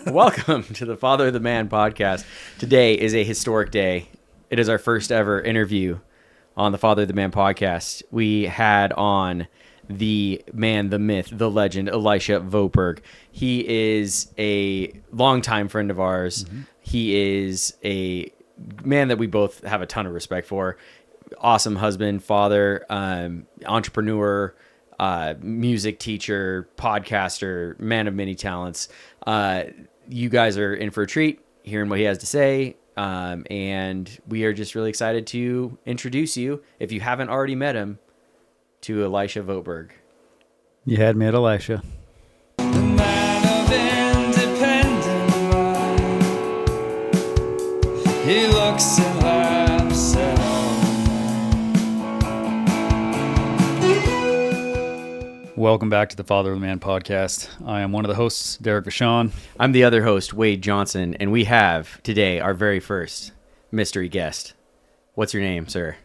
Welcome to the Father of the Man podcast. Today is a historic day. It is our first ever interview on the Father of the Man podcast. We had on the man, the myth, the legend, Elisha Voetberg. He is a longtime friend of ours. Mm-hmm. He is a man that we both have a ton of respect for. Awesome husband, father, entrepreneur, music teacher, podcaster, man of many talents. You guys are in for a treat hearing what he has to say. And we are just really excited to introduce you, if you haven't already met him, to Elisha Voetberg. You had me at Elisha. The man of independent mind. He looks and laughs at all. Welcome back to the Father of the Man podcast. I am one of the hosts, Derrick. I'm the other host, Wade Johnson, and we have today our very first mystery guest. What's your name, sir?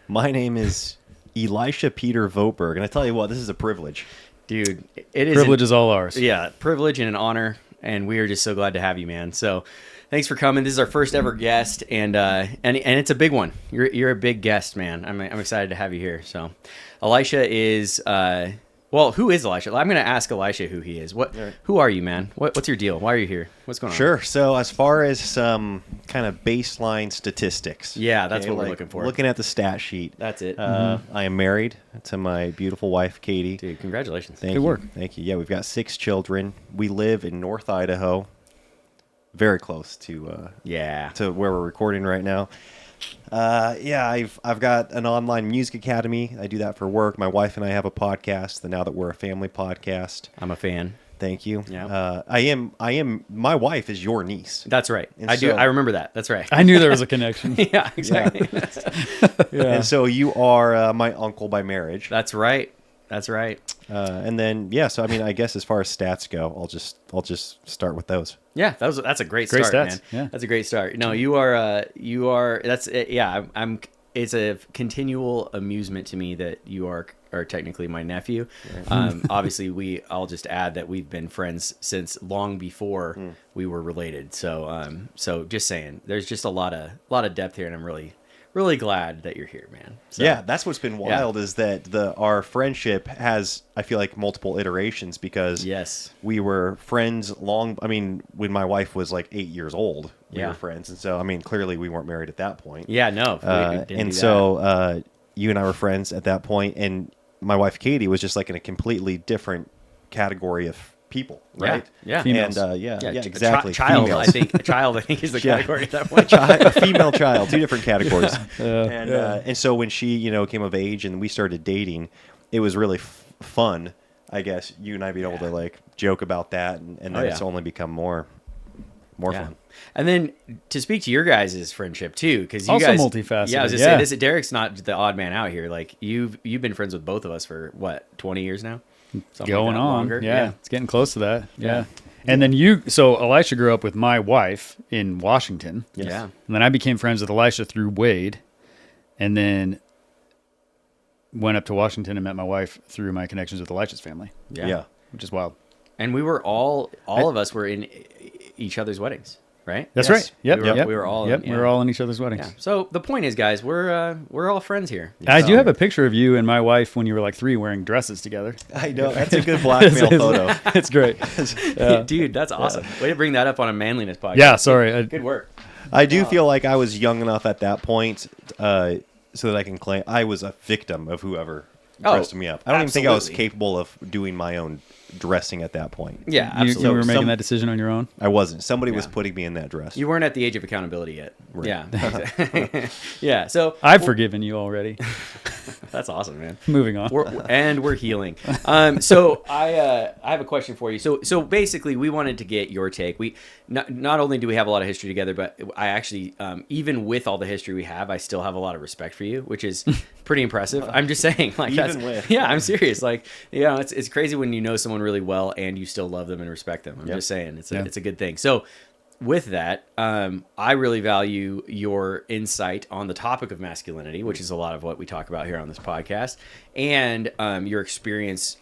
My name is Elisha Peter Voetberg, and I tell you what, this is a privilege. Dude, it is. Privilege is all ours. Yeah, privilege and an honor, and we are just so glad to have you, man. So thanks for coming. This is our first ever guest, and it's a big one. You're a big guest, man. I'm excited to have you here. So Elisha is... Well, who is Elisha? I'm going to ask Elisha who he is. Who are you, man? What's your deal? Why are you here? What's going on? Sure. So as far as some kind of baseline statistics. Yeah, that's what we're looking for. Looking at the stat sheet. That's it. I am married to my beautiful wife, Katie. Dude, congratulations. Good work. Thank you. Yeah, we've got 6 children. We live in North Idaho, very close to where we're recording right now. I've got an online music academy. I do that for work. My wife and I have a podcast. Now that we're a family podcast, I'm a fan. Thank you. Yeah. I am. My wife is your niece. That's right. I remember that. That's right. I knew there was a connection. Yeah, exactly. Yeah. And so you are my uncle by marriage. That's right. That's right. And then so I mean, I guess as far as stats go, I'll just start with those. Yeah, that's a great start, stats. man. Yeah. That's a great start. No, you are. That's it. Yeah. I'm. It's a continual amusement to me that you are technically my nephew. Right. Obviously, I'll just add that we've been friends since long before we were related. So just saying, there's just a lot of depth here, and I'm really glad that you're here, man. So, yeah, that's what's been wild is that our friendship has, I feel like, multiple iterations because we were friends when my wife was like 8 years old, we were friends. And so, I mean, clearly we weren't married at that point. Yeah, no. You and I were friends at that point, and my wife, Katie, was just like in a completely different category of people, right? Yeah. Females. And exactly. Child, Females. I think is the category at that point. A female child, 2 different categories. And so when she, came of age and we started dating, it was really fun, I guess, you and I being able to like joke about that, and then it's only become more fun. And then to speak to your guys' friendship too, because you also guys multifaceted. Yeah, I was just saying this. Derrick's not the odd man out here. Like you've been friends with both of us for what, 20 years now? Something going like on. Longer. Yeah, it's getting close to that. Yeah. And then so Elisha grew up with my wife in Washington. Yes. Yeah. And then I became friends with Elisha through Wade, and then went up to Washington and met my wife through my connections with Elisha's family. Yeah. Which is wild. And we were all of us were in each other's weddings, right? That's right. Yep. We were all. We were all in each other's weddings. Yeah. So the point is, guys, we're all friends here. I do have a picture of you and my wife when you were like 3 wearing dresses together. I know. That's a good blackmail photo. It's great. Dude, that's awesome. Way to bring that up on a manliness podcast. Yeah, sorry. Good work. I do feel like I was young enough at that point so that I can claim I was a victim of whoever dressed me up. I don't even think I was capable of doing my own dressing at that point. Yeah, absolutely. You were making that decision on your own? I wasn't. Somebody was putting me in that dress. You weren't at the age of accountability yet. Right. Yeah. Yeah. So I've forgiven you already. That's awesome, man. Moving on. We're healing. So I have a question for you. So basically, we wanted to get your take. We not only do we have a lot of history together, but I actually, even with all the history we have, I still have a lot of respect for you, which is pretty impressive. I'm just saying, like, yeah, I'm serious. Like, it's crazy when you know someone really well and you still love them and respect them. I'm just saying, it's a good thing. So with that, I really value your insight on the topic of masculinity, which is a lot of what we talk about here on this podcast, and your experience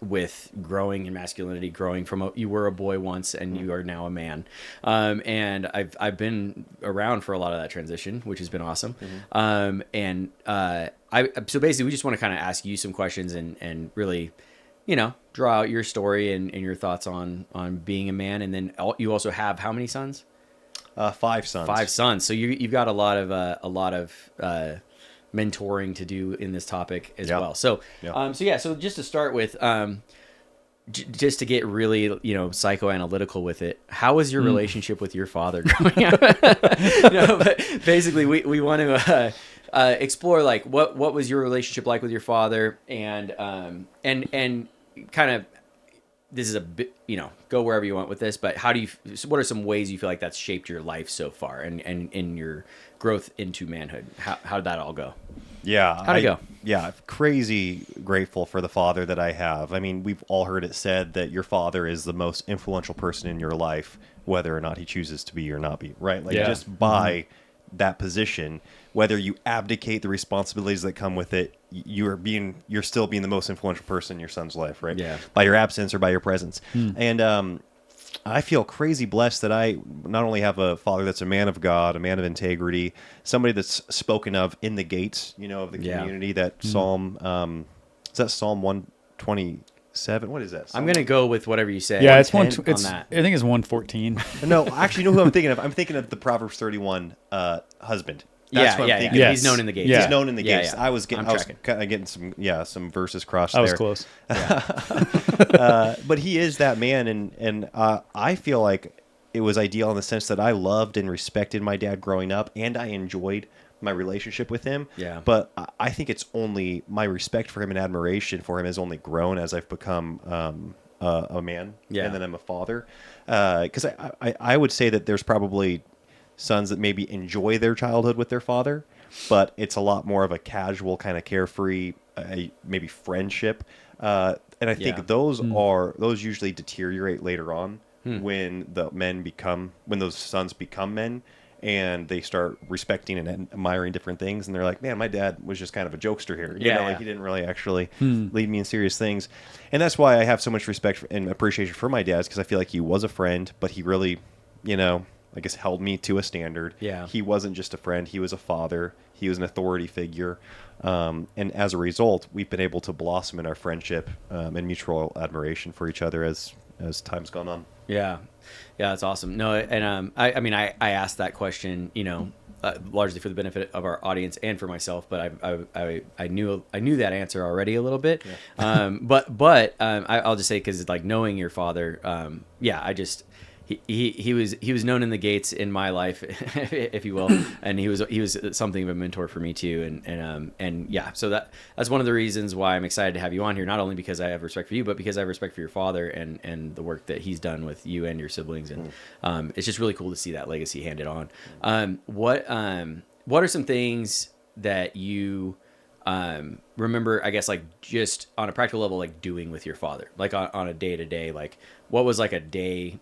with growing in masculinity, growing from you were a boy once and you are now a man, and I've been around for a lot of that transition, which has been awesome. So basically, we just want to kind of ask you some questions and really, draw out your story and your thoughts on being a man. And then you also have how many sons? 5 sons. 5 sons. So you've got a lot of mentoring to do in this topic as well. So, so just to start with, just to get really, psychoanalytical with it, how was your relationship with your father growing up? But basically, we want to explore like what was your relationship like with your father, and kind of, this is a bit, go wherever you want with this, but what are some ways you feel like that's shaped your life so far and in your growth into manhood? How did that all go? Yeah. How'd it go? Yeah. Crazy grateful for the father that I have. I mean, we've all heard it said that your father is the most influential person in your life, whether or not he chooses to be or not be, right? Like just by that position, whether you abdicate the responsibilities that come with it, you're still being the most influential person in your son's life, right? Yeah. By your absence or by your presence. And I feel crazy blessed that I not only have a father that's a man of God, a man of integrity, somebody that's spoken of in the gates, of the community. That Psalm, is that Psalm 127? What is that? I'm gonna go with whatever you say. Yeah, it's on that. I think it's 114. No, actually, you know who I'm thinking of? I'm thinking of the Proverbs 31 husband. That's what I'm thinking. Yeah. He's known in the gates. Yeah. He's known in the gates. Yeah. I was kind of getting some verses crossed there. I was close. But he is that man, and I feel like it was ideal in the sense that I loved and respected my dad growing up, and I enjoyed my relationship with him. Yeah. But I think it's only my respect for him and admiration for him has only grown as I've become a man, and then I'm a father. Because I would say that there's probably sons that maybe enjoy their childhood with their father, but it's a lot more of a casual kind of carefree, maybe friendship. And I think those usually deteriorate later on when those sons become men and they start respecting and admiring different things. And they're like, man, my dad was just kind of a jokester here. He didn't really actually lead me in serious things. And that's why I have so much respect and appreciation for my dad, because I feel like he was a friend, but he really, I guess held me to a standard. Yeah. He wasn't just a friend. He was a father. He was an authority figure. And as a result, we've been able to blossom in our friendship and mutual admiration for each other as time's gone on. Yeah. Yeah, that's awesome. No, and I asked that question, largely for the benefit of our audience and for myself, but I knew that answer already a little bit. Yeah. But I'll just say, because like knowing your father, he was known in the gates in my life, if you will, and he was something of a mentor for me too, and so that's one of the reasons why I'm excited to have you on here. Not only because I have respect for you, but because I have respect for your father and the work that he's done with you and your siblings, and it's just really cool to see that legacy handed on. What are some things that you remember, I guess, like just on a practical level, like doing with your father, like on a day to day, like what was like a day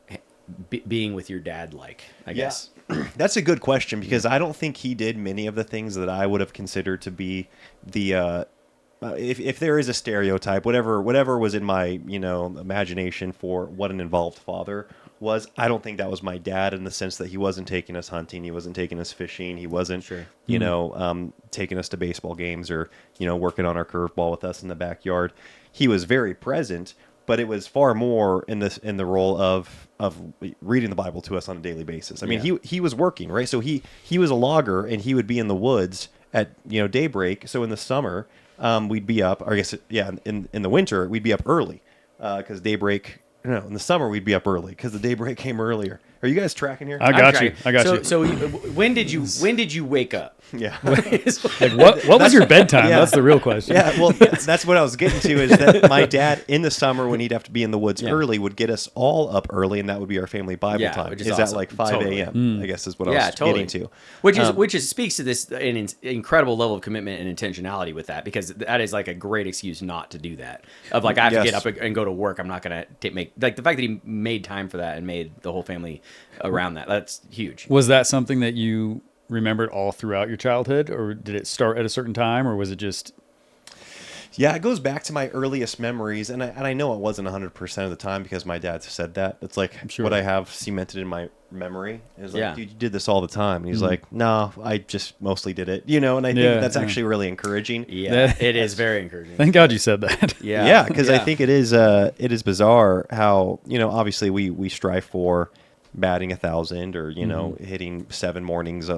being with your dad like, I guess? That's a good question, because I don't think he did many of the things that I would have considered to be the if there is a stereotype, whatever was in my imagination for what an involved father was, I don't think that was my dad, in the sense that he wasn't taking us hunting, he wasn't taking us fishing, he wasn't taking us to baseball games, or working on our curveball with us in the backyard. He was very present, but it was far more in the role of reading the Bible to us on a daily basis. I mean, he was working, right? So he was a logger, and he would be in the woods at daybreak. So in the summer, we'd be up. Or I guess in the winter we'd be up early, because daybreak. No, in the summer we'd be up early because the daybreak came earlier. Are you guys tracking here? I got you. So when did you wake up? Yeah. Like what was your bedtime? Yeah. That's the real question. Yeah, well, that's what I was getting to, is that my dad in the summer, when he'd have to be in the woods early, would get us all up early, and that would be our family Bible time. Which is at awesome. like 5 a.m. I guess is what I was getting to. Which speaks to this an incredible level of commitment and intentionality with that, because that is like a great excuse not to do that. Of like, I have to get up and go to work. I'm not going to make like the fact that he made time for that and made the whole family around that. That's huge. Was that something that you remembered all throughout your childhood, or did it start at a certain time, or was it just? Yeah, it goes back to my earliest memories, and I know it wasn't 100% of the time because my dad said that. It's like Sure. what I have cemented in my memory is like, Yeah. dude, you did this all the time. And he's like, no, I just mostly did it, you know. And I think that's actually really encouraging. Yeah, it is very encouraging. Thank God you said that. Yeah, Because I think it is bizarre how, you know, obviously we strive for batting 1,000 or, you know, hitting 7 mornings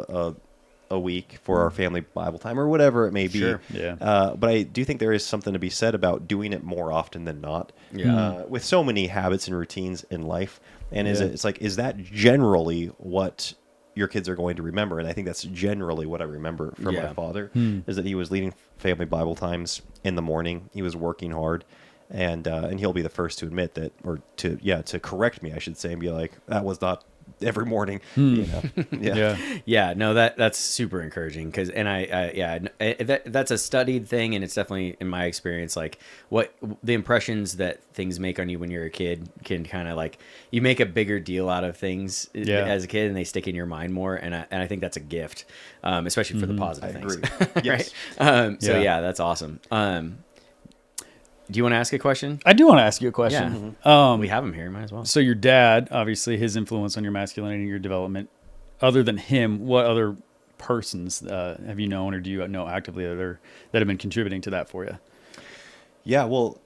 a week for our family Bible time or whatever it may be. Sure. Yeah. But I do think there is something to be said about doing it more often than not. Yeah. With so many habits and routines in life. And Yeah. it's like, is that generally what your kids are going to remember? And I think that's generally what I remember from Yeah. my father is that he was leading family Bible times in the morning. He was working hard. And he'll be the first to admit that, or to correct me, I should say, and be like, that was not every morning. You know? Yeah. Yeah, no, that's super encouraging because, and that's a studied thing, and it's definitely in my experience, like what the impressions that things make on you when you're a kid can kind of like you make a bigger deal out of things as a kid, and they stick in your mind more, and I think that's a gift, especially for the positive I things. agree. Yes. Right? So Yeah. yeah, that's awesome. Do you want to ask a question? I do want to ask you a question. We have him here. Might as well. So your dad, obviously, his influence on your masculinity and your development. Other than him, what other persons have you known, or do you know actively that have been contributing to that for you? Yeah, well,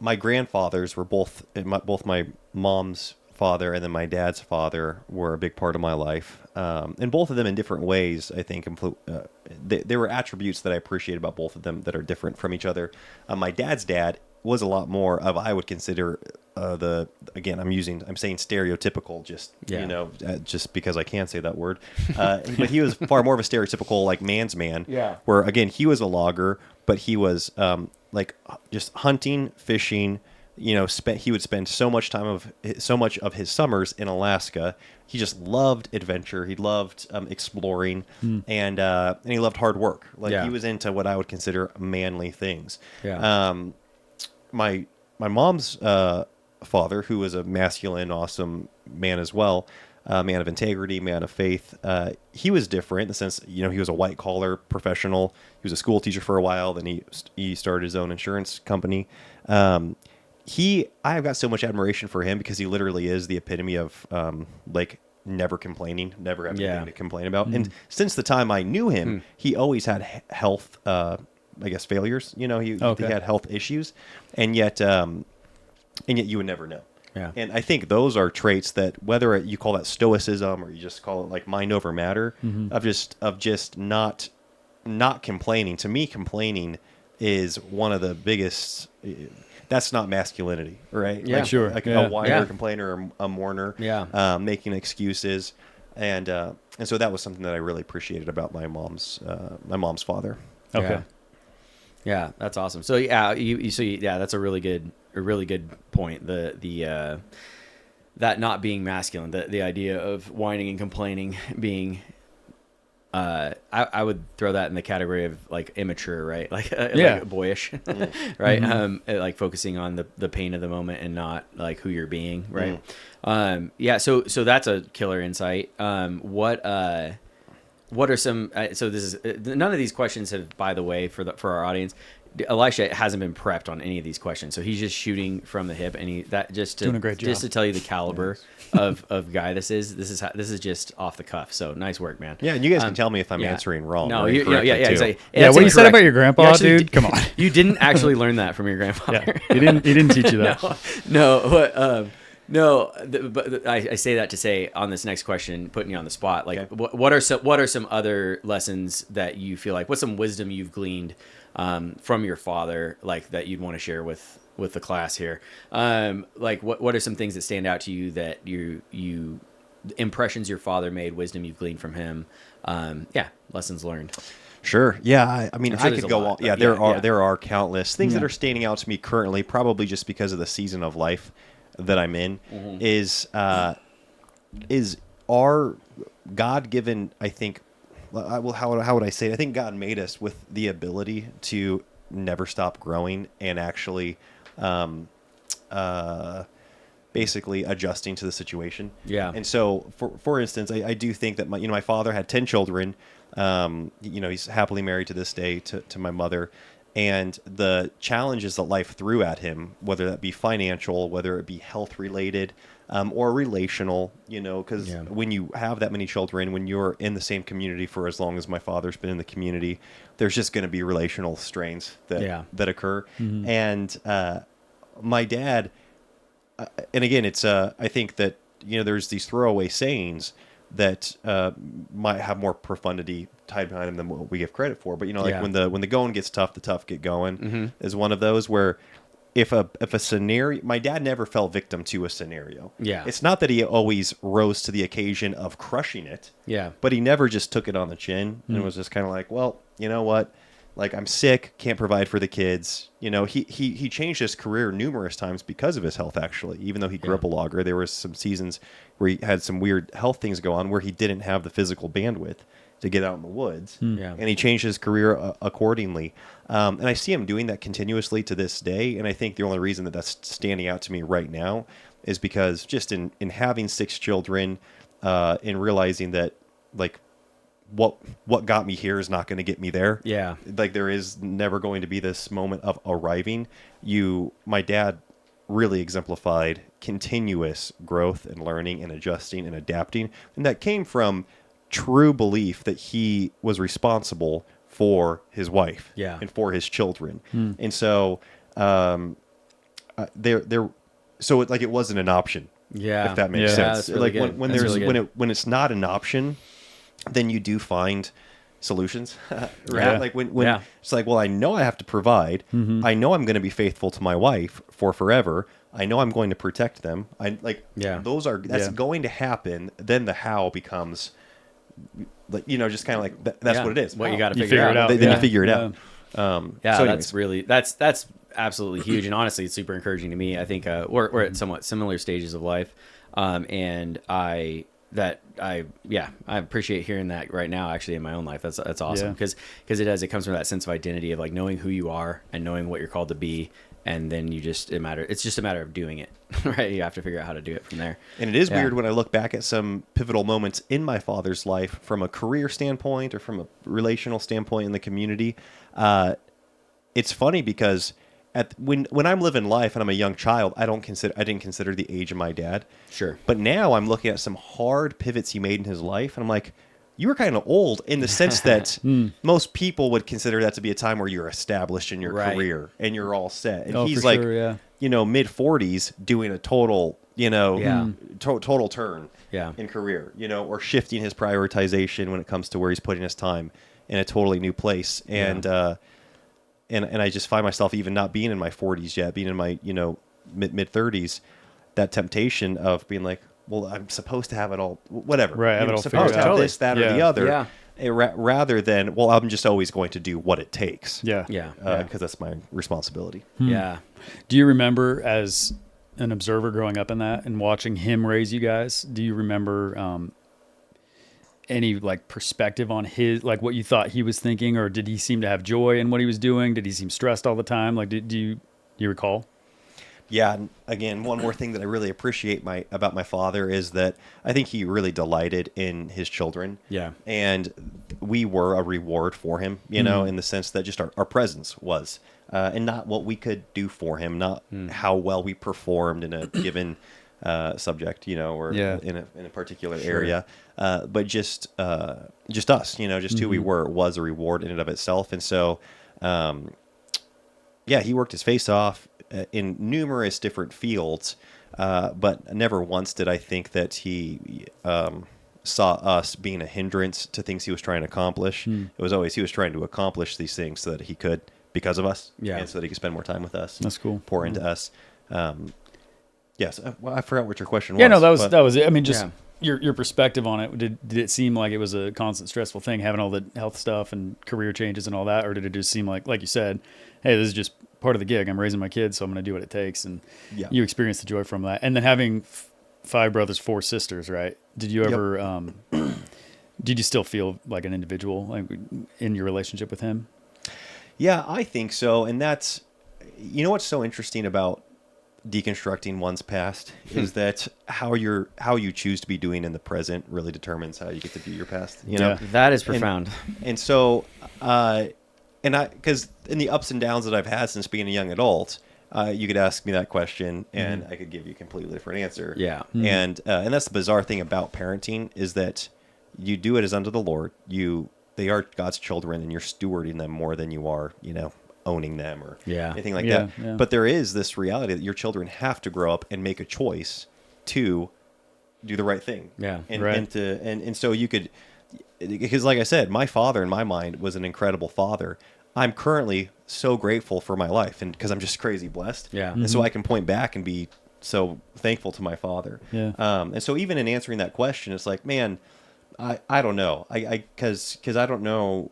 my grandfathers were both my mom's father and then my dad's father were a big part of my life, and both of them in different ways. I think there were attributes that I appreciate about both of them that are different from each other. My dad's dad was a lot more of, I would consider I'm saying stereotypical, just because I can say that word. But he was far more of a stereotypical like man's man. Yeah. Where again he was a logger, but he was like just hunting, fishing. You know, he would spend so much of his summers in Alaska. He just loved adventure. He loved exploring, and he loved hard work. Like he was into what I would consider manly things. Yeah. My mom's father, who was a masculine, awesome man as well, man of integrity, man of faith. He was different in the sense, you know, he was a white collar professional. He was a school teacher for a while. Then he started his own insurance company. I have got so much admiration for him because he literally is the epitome of like never complaining, never having anything to complain about. And since the time I knew him, he always had health, I guess, failures. You know, he had health issues, and yet you would never know. Yeah. And I think those are traits that, whether you call that stoicism or you just call it like mind over matter, of just not complaining. To me, complaining is one of the biggest. That's not masculinity, right? Yeah, like, sure. Like Yeah. a whiner, Yeah. complainer, or a mourner, making excuses, and so that was something that I really appreciated about my mom's father. Okay. Yeah, that's awesome. So that's a really good point. The that not being masculine, the idea of whining and complaining being I would throw that in the category of like immature, right? Like like boyish, right? Like focusing on the pain of the moment and not like who you're being, right? So that's a killer insight. What are some? So this is none of these questions have, by the way, for our audience. Elisha hasn't been prepped on any of these questions, so he's just shooting from the hip, and doing a great job. Just to tell you the caliber of guy this is. This is just off the cuff. So nice work, man. Yeah, and you guys can tell me if I'm answering wrong. No, or yeah, incorrectly, too. exactly. Yeah, what you said about your grandpa, You actually dude? Come on. You didn't actually learn that from your grandfather. Yeah, he didn't teach you that. But I say that to say on this next question, putting you on the spot, like what are some other lessons that you feel like, what's some wisdom you've gleaned from your father, like that you'd want to share with the class here? Like what are some things that stand out to you that you impressions your father made, wisdom you've gleaned from him? Lessons learned. Sure. Yeah. I mean, I'm sure I there's could a go lot, on. Yeah, but there are countless things that are standing out to me currently, probably just because of the season of life that I'm in. Is our God-given, I think, how would I say it? I think God made us with the ability to never stop growing and actually basically adjusting to the situation. Yeah. And so, for instance, I do think that my father had 10 children. He's happily married to this day to my mother. And the challenges that life threw at him, whether that be financial, whether it be health related, or relational, because when you have that many children, when you're in the same community for as long as my father's been in the community, there's just going to be relational strains that occur. Mm-hmm. And my dad, and again, it's I think that there's these throwaway sayings that might have more profundity tied behind them than what we give credit for. But when the going gets tough, the tough get going is one of those where if a scenario, my dad never fell victim to a scenario. Yeah. It's not that he always rose to the occasion of crushing it. Yeah. But he never just took it on the chin and was just kind of like, well, you know what? Like, I'm sick, can't provide for the kids. He changed his career numerous times because of his health, actually. Even though he grew up a logger, there were some seasons where he had some weird health things go on where he didn't have the physical bandwidth to get out in the woods. Yeah. And he changed his career accordingly. And I see him doing that continuously to this day. And I think the only reason that that's standing out to me right now is because just in having 6 children, in realizing that, like, what got me here is not going to get me there. Yeah. Like, there is never going to be this moment of arriving. My dad really exemplified continuous growth and learning and adjusting and adapting. And that came from true belief that he was responsible for his wife and for his children. And so, it wasn't an option. Yeah. If that makes Yeah, sense. that's really Like good. when That's there's really good. when it's not an option, then you do find solutions, right? Yeah. Like when it's like, well, I know I have to provide. I know I'm going to be faithful to my wife for forever. I know I'm going to protect them. That's going to happen. Then the how becomes, like, just kind of like that's what it is. What you Wow. got to You figure figure it out. out. Then Yeah. you figure it Yeah. out. Yeah, So that's really that's absolutely huge, and honestly, it's super encouraging to me. I think we're at somewhat similar stages of life, and I appreciate hearing that right now. Actually, in my own life, that's awesome Yeah. because it comes from that sense of identity of like knowing who you are and knowing what you're called to be, and then it's just a matter of doing it, right? You have to figure out how to do it from there. And it is weird when I look back at some pivotal moments in my father's life from a career standpoint or from a relational standpoint in the community. It's funny because when I'm living life and I'm a young child, I didn't consider the age of my dad. Sure. But now I'm looking at some hard pivots he made in his life, and I'm like, you were kind of old in the sense that most people would consider that to be a time where you're established in your career and you're all set. And he's like, mid 40s doing a total, total turn in career, or shifting his prioritization when it comes to where he's putting his time in a totally new place. And I just find myself even not being in my 40s yet, being in my, mid 30s, that temptation of being like, well, I'm supposed to have it all, whatever. Right, have it all supposed to figured have out. this, that, or the other. Yeah. Rather than, well, I'm just always going to do what it takes. Yeah. Because that's my responsibility. Yeah. Do you remember, as an observer growing up in that and watching him raise you guys, do you remember any like perspective on his, like what you thought he was thinking, or did he seem to have joy in what he was doing? Did he seem stressed all the time? Like, do you recall? Yeah. And again, one more thing that I really appreciate about my father is that I think he really delighted in his children. Yeah. And we were a reward for him, in the sense that just our presence was, and not what we could do for him, not how well we performed in a given subject, or in a particular area, but just us, just who we were was a reward in and of itself. And so, he worked his face off in numerous different fields, but never once did I think that he saw us being a hindrance to things he was trying to accomplish. It was always he was trying to accomplish these things so that he could, because of us, and so that he could spend more time with us. That's cool. Pour into us. Yes, I forgot what your question was. Yeah, no, that was it. I mean, just your perspective on it. Did it seem like it was a constant stressful thing, having all the health stuff and career changes and all that, or did it just seem like you said, hey, this is just part of the gig. I'm raising my kids, so I'm going to do what it takes. And you experienced the joy from that. And then having 5 brothers, 4 sisters, right? Did you ever, did you still feel like an individual, like, in your relationship with him? Yeah, I think so. And that's, what's so interesting about deconstructing one's past is that how you choose to be doing in the present really determines how you get to view your past. You know, that is profound. And so, because in the ups and downs that I've had since being a young adult, you could ask me that question and I could give you a completely different answer. Yeah. And that's the bizarre thing about parenting is that you do it as unto the Lord. They are God's children and you're stewarding them more than you are, owning them or anything like that. Yeah. But there is this reality that your children have to grow up and make a choice to do the right thing. Yeah. And so you could, because like I said, my father in my mind was an incredible father. I'm currently so grateful for my life and because I'm just crazy blessed. Yeah. And so I can point back and be so thankful to my father. Yeah. And so even in answering that question, it's like, man, I don't know. Cause I don't know.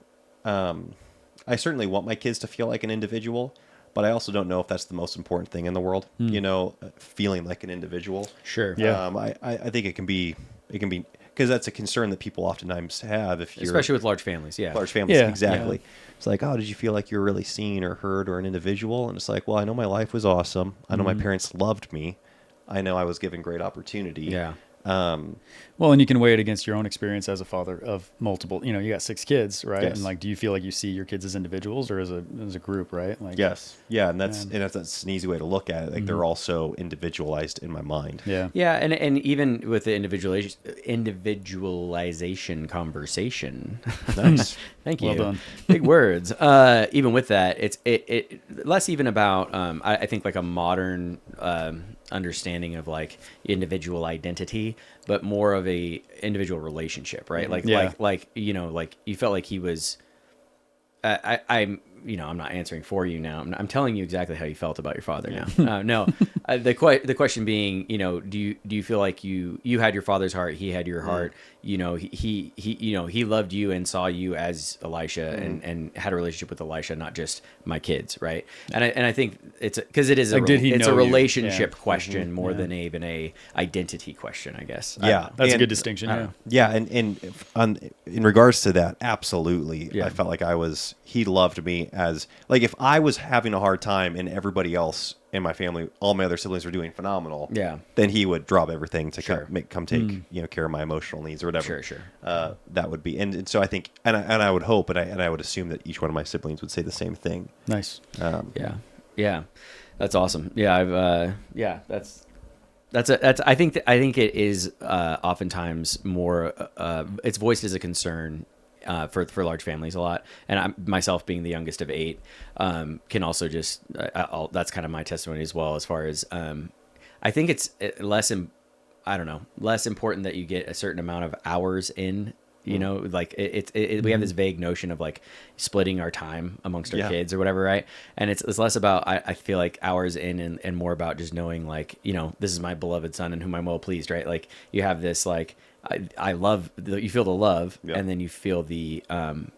I certainly want my kids to feel like an individual, but I also don't know if that's the most important thing in the world, feeling like an individual. Sure. Yeah. I think it can be, because that's a concern that people oftentimes have if you're... Especially with large families, yeah. Large families, Yeah. exactly. Yeah. It's like, oh, did you feel like you were really seen or heard or an individual? And it's like, well, I know my life was awesome. I know my parents loved me. I know I was given great opportunity. Yeah. Well, and you can weigh it against your own experience as a father of multiple, you got 6 kids, right? Yes. And like, do you feel like you see your kids as individuals or as a group, right? Like, Yes. Yeah. And that's an easy way to look at it. Like they're also individualized in my mind. Yeah. Yeah, and even with the individualization conversation. Nice. Thank you. Well done. Big words. Even with that, it's less even about I think like a modern understanding of like individual identity, but more of a individual relationship, right? Like like you felt like he was. I'm not answering for you now. I'm telling you exactly how you felt about your father now. No, the question being, do you feel like you had your father's heart, he had your heart, he loved you and saw you as Elisha and had a relationship with Elisha, not just my kids, right? And I think it's because it is Like, did he it's know a you? relationship Yeah. question more than even a identity question, I guess. Yeah. That's a And- good distinction. Yeah. Yeah, and in regards to that, absolutely. Yeah. I felt like he loved me as, like, if I was having a hard time and everybody else in my family, all my other siblings were doing phenomenal, Yeah. then he would drop everything to Sure. come take care of my emotional needs or whatever. Sure. That would be, and so I think, and I would hope, and I would assume that each one of my siblings would say the same thing. Nice. Yeah, that's awesome. Yeah, that's I think it is oftentimes more it's voiced as a concern for large families a lot, and I myself being the youngest of 8 can also just that's kind of my testimony as well, as far as I think it's less important that you get a certain amount of hours in. Like we have this vague notion of like splitting our time amongst our kids or whatever, right? And it's less about I feel like hours in and more about just knowing like this is my beloved son in whom I'm well pleased, right? Like you have this like I love you feel the love and then you feel the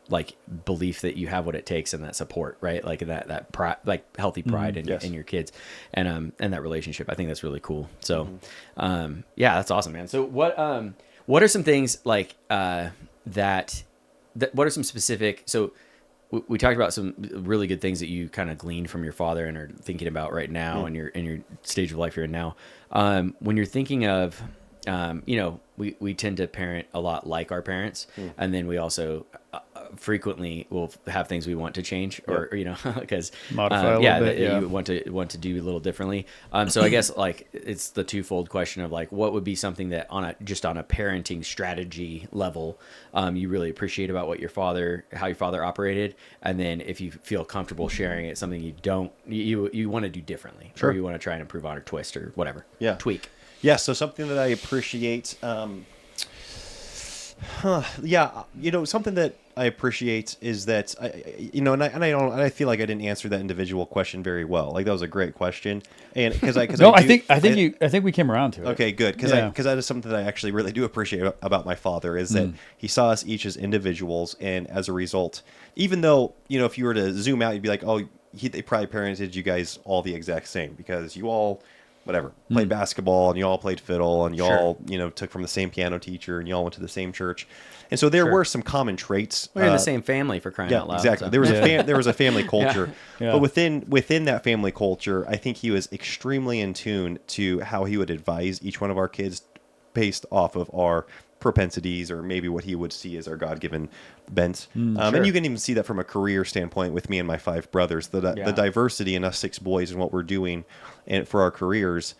like belief that you have what it takes and that support, right? Like that pride, like healthy pride in your kids and that relationship. I think that's really cool. So yeah, that's awesome, man. So what are some things like that what are some specific, so we talked about some really good things that you kind of gleaned from your father and are thinking about right now in your stage of life you're in now. When you're thinking of, we tend to parent a lot like our parents, and then we also frequently will have things we want to change or because Modify a little bit, you want to do a little differently. So I guess like it's the twofold question of like what would be something that on a parenting strategy level you really appreciate about what how your father operated, and then if you feel comfortable sharing it, something you want to do differently, or you want to try and improve on or twist or whatever, tweak. Yeah, so something that I appreciate, something that I appreciate is that I feel like I didn't answer that individual question very well. Like that was a great question, and I think we came around to it. Okay, good, because that is something that I actually really do appreciate about my father is that he saw us each as individuals, and as a result, even though if you were to zoom out, you'd be like, oh, they probably parented you guys all the exact same because you all whatever, played basketball, and you all played fiddle, and you Sure. all, took from the same piano teacher, and you all went to the same church. And so there Sure. were some common traits. We're in the same family for crying Yeah, out loud. exactly. so. There was there was a family culture, Yeah. but within that family culture, I think he was extremely in tune to how he would advise each one of our kids based off of our propensities or maybe what he would see as our God-given bents. sure. And you can even see that from a career standpoint with me and my 5 brothers. The Yeah. diversity in us 6 boys and what we're doing and for our careers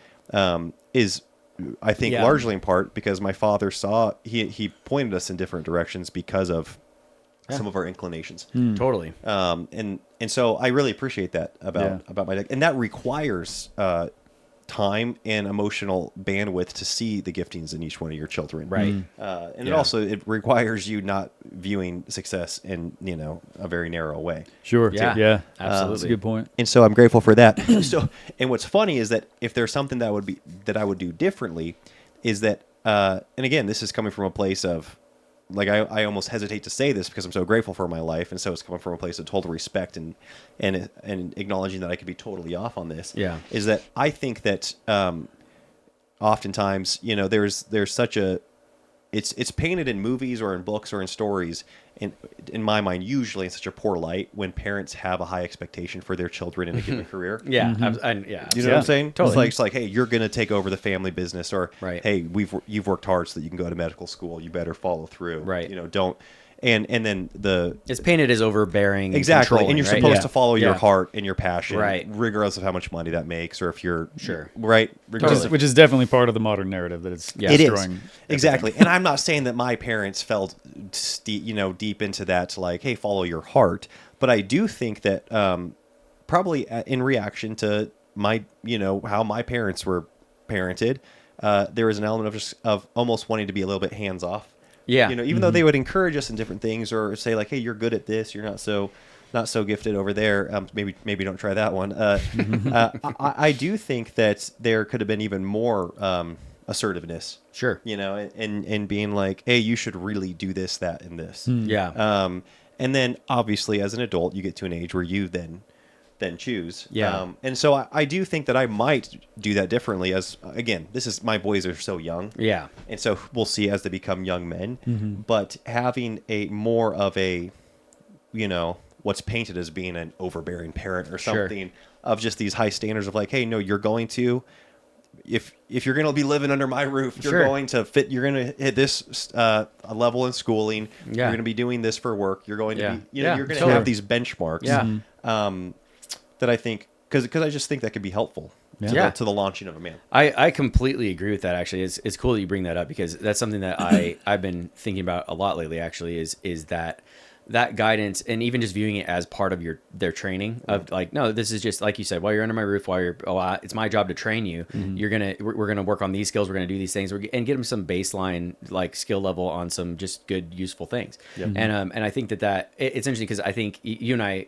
is, I think, Yeah. largely in part because my father saw he pointed us in different directions because of some of our inclinations. Totally. And so I really appreciate that about my dad, and that requires time and emotional bandwidth to see the giftings in each one of your children. Right. And it requires you not viewing success in a very narrow way. Sure. Yeah. Yeah. Absolutely. That's a good point. And so I'm grateful for that. And what's funny is that if there's something that I would do differently, is that and again, this is coming from a place of, like, I almost hesitate to say this because I'm so grateful for my life, and so it's coming from a place of total respect and acknowledging that I could be totally off on this. Yeah. Is that I think that oftentimes there's such a it's painted in movies or in books or in stories, in my mind, usually in such a poor light when parents have a high expectation for their children in a given career. Yeah. Mm-hmm. You know what I'm saying? Totally. It's like, hey, you're going to take over the family business, or Right. hey, you've worked hard so that you can go to medical school. You better follow through. Right. Don't. And then It's painted as overbearing. exactly, and you're right? supposed Yeah. to follow your Yeah. heart and your passion, Right. regardless of how much money that makes, or if you're Sure. right. Regardless of, Which is definitely part of the modern narrative that it's Yeah. it is destroying exactly. And I'm not saying that my parents felt deep into that, to like, hey, follow your heart. But I do think that probably in reaction to my how my parents were parented, there is an element of almost wanting to be a little bit hands off. Yeah. Even though they would encourage us in different things, or say like, hey, you're good at this, you're not so gifted over there. Maybe don't try that one. I do think that there could have been even more assertiveness. Sure. And being like, hey, you should really do this, that, and this. Yeah. And then obviously as an adult, you get to an age where you then choose. Yeah. And so I do think that I might do that differently, as, again, my boys are so young. Yeah. And so we'll see as they become young men, but having a more of a, what's painted as being an overbearing parent or Sure. something, of just these high standards of like, hey, no, you're going to, if you're going to be living under my roof, you're Sure. going to you're going to hit this level in schooling. Yeah. You're going to be doing this for work. You're going Yeah. to be, Yeah, you're going to totally. have these benchmarks. Yeah. That I think, because I just think that could be helpful Yeah. to the launching of a man. I completely agree with that. Actually, it's cool that you bring that up, because that's something that I've been thinking about a lot lately. Actually, is that guidance, and even just viewing it as part of their training of like, no, this is just like you said, while you're under my roof, it's my job to train you. We're gonna work on these skills. We're gonna do these things, and get them some baseline like skill level on some just good useful things. And I think that it's interesting, because I think you and I.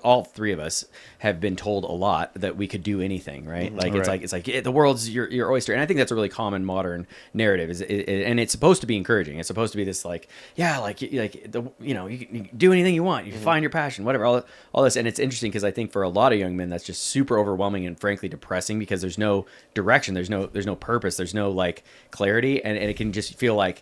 All 3 of us have been told a lot that we could do anything, right? Like it's like the world's your oyster, and I think that's a really common modern narrative. And it's supposed to be encouraging. It's supposed to be this like, yeah, like you can do anything you want. You can find your passion, whatever. All this, and it's interesting because I think for a lot of young men that's just super overwhelming and frankly depressing, because there's no direction, there's no purpose, there's no like clarity, and it can just feel like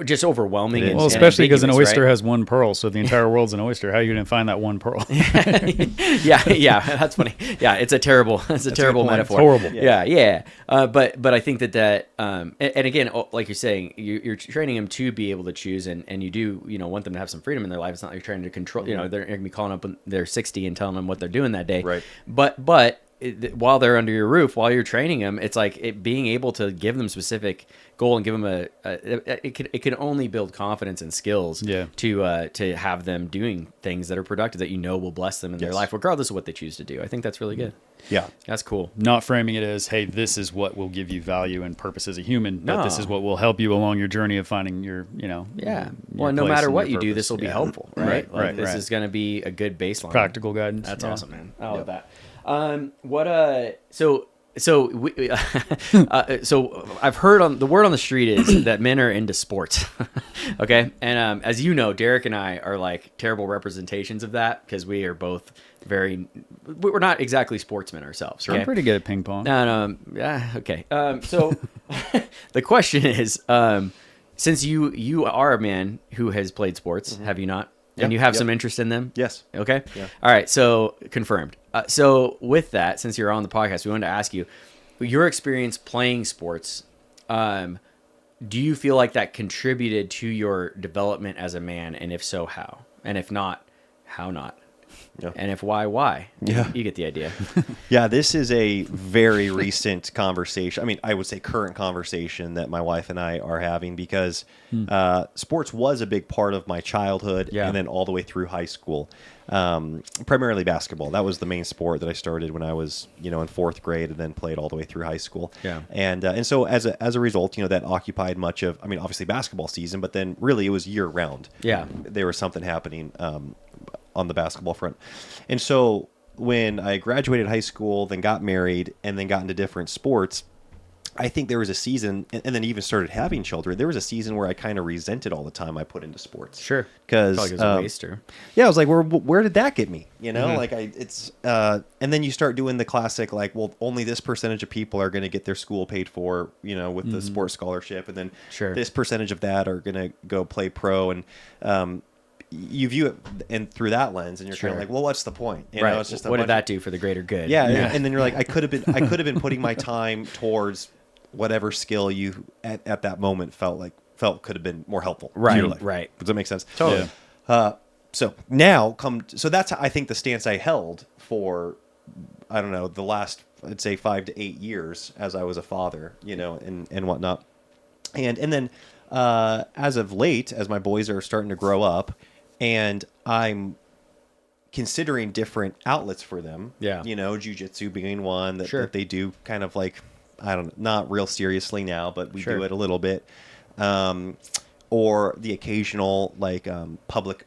just overwhelming. Well, especially because an ambiguous, oyster right? has one pearl, so the entire world's an oyster. How are you going to find that one pearl? yeah, that's funny. Yeah, it's a terrible point. metaphor. It's horrible. Yeah. But I think that and again, like you're saying, you're training them to be able to choose, and you do want them to have some freedom in their life. It's not like you're trying to control. They're going to be calling up when they're 60 and telling them what they're doing that day. Right. But while they're under your roof, while you're training them, it's like being able to give them specific goal and give them it can only build confidence and skills to have them doing things that are productive, that will bless them in their life, regardless of what they choose to do. I think that's really good. Yeah. That's cool. Not framing it as, hey, this is what will give you value and purpose as a human, but No. this is what will help you along your journey of finding your, Yeah. your Well, no place matter and what your you do, purpose. this will be Yeah. helpful, right? Right. This is going to be a good baseline. Practical guidance. That's Yeah. awesome, man. I love that. So So I've heard on the word on the street is that men are into sports. Okay. And as you know, Derrick and I are like terrible representations of that because we are both we're not exactly sportsmen ourselves. Okay? I'm pretty good at ping pong. No. Yeah. Okay. So the question is, since you are a man who has played sports, have you not? Yeah. And you have Yep. some interest in them? Yes. Okay. Yeah. All right. So confirmed. So with that, since you're on the podcast, we wanted to ask you your experience playing sports. Do you feel like that contributed to your development as a man? And if so, how? And if not, how not? Yeah. And if why? Yeah. You get the idea. Yeah, this is a very recent conversation. I mean, I would say current conversation that my wife and I are having because sports was a big part of my childhood and then all the way through high school. Primarily basketball. That was the main sport that I started when I was, in fourth grade and then played all the way through high school. Yeah. And so as a result, that occupied much of, obviously basketball season, but then really it was year round. Yeah. There was something happening on the basketball front. And so when I graduated high school, then got married, and then got into different sports, I think there was a season, and then even started having children, there was a season where I kind of resented all the time I put into sports. Sure. Because Like it was a waster. yeah, I was like, where did that get me? And then you start doing the classic, like, well, only this percentage of people are going to get their school paid for, with the sports scholarship. And then this percentage of that are going to go play pro. And, you view it and through that lens, and you're kind of like, well, what's the point? It's just what did that do for the greater good? Yeah, and then you're like, I could have been putting my time towards whatever skill you at that moment felt could have been more helpful. Right, to your life. right. Does that make sense? Totally. Yeah. So that's I think the stance I held for I don't know the last I'd say 5 to 8 years as I was a father, and whatnot, and then as of late, as my boys are starting to grow up. And I'm considering different outlets for them. Yeah. Jiu-jitsu being one that they do kind of like, I don't know, not real seriously now, but we do it a little bit. Or the occasional like public,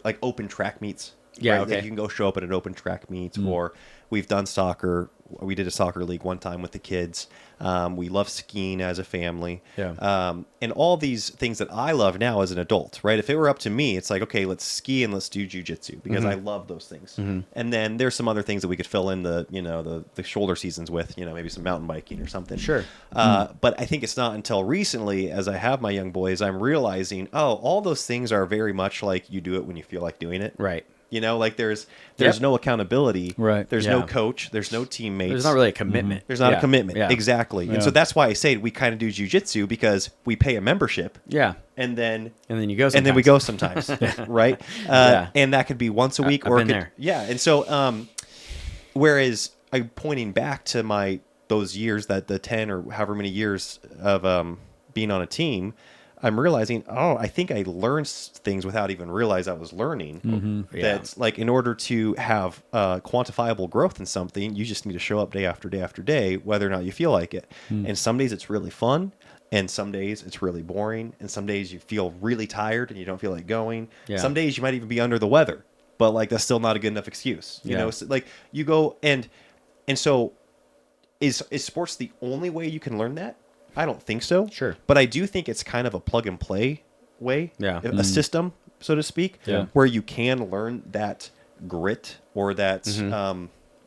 like open track meets. Yeah. Right? Okay. Like you can go show up at an open track meet, or we've done soccer. We did a soccer league one time with the kids. We love skiing as a family. Yeah. And all these things that I love now as an adult, right? If it were up to me, it's like, okay, let's ski and let's do jiu-jitsu because I love those things. And then there's some other things that we could fill in the shoulder seasons with, maybe some mountain biking or something. Sure. But I think it's not until recently, as I have my young boys, I'm realizing, all those things are very much like you do it when you feel like doing it. Right. Like there's no accountability. Right. There's no coach. There's no teammates. There's not really a commitment. There's not a commitment. Yeah. Exactly. And so that's why I say we kind of do jiu-jitsu because we pay a membership. Yeah. And then you go sometimes. And then we go sometimes. Right? And that could be once a week I've or been there. Yeah. And so whereas I'm pointing back to those years, that the 10 or however many years of being on a team, I'm realizing, I think I learned things without even realize I was learning. That's like, in order to have quantifiable growth in something, you just need to show up day after day after day, whether or not you feel like it. And some days it's really fun, and some days it's really boring, and some days you feel really tired and you don't feel like going. Yeah. Some days you might even be under the weather, but like that's still not a good enough excuse. You know, so, like you go and so is sports the only way you can learn that? I don't think so. Sure. But I do think it's kind of a plug and play way, a system, so to speak, where you can learn that grit or that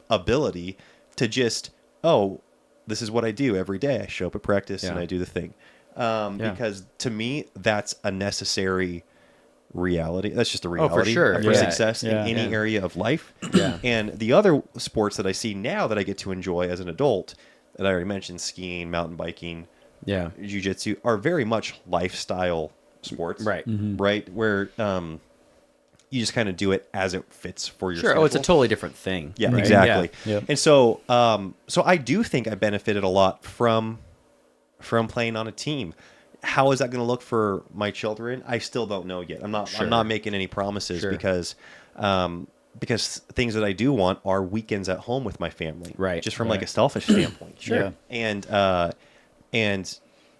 ability to just, this is what I do every day. I show up at practice and I do the thing. Because to me, that's a necessary reality. That's just a reality for sure. for success in any area of life. And the other sports that I see now that I get to enjoy as an adult, that I already mentioned, skiing, mountain biking, jiu-jitsu, are very much lifestyle sports. Right. Right? Where you just kind of do it as it fits for your schedule. It's a totally different thing. Yeah, right? exactly. Yeah. And so so I do think I benefited a lot from playing on a team. How is that going to look for my children? I still don't know yet. I'm not making any promises because things that I do want are weekends at home with my family. Right. Just from like a selfish standpoint. And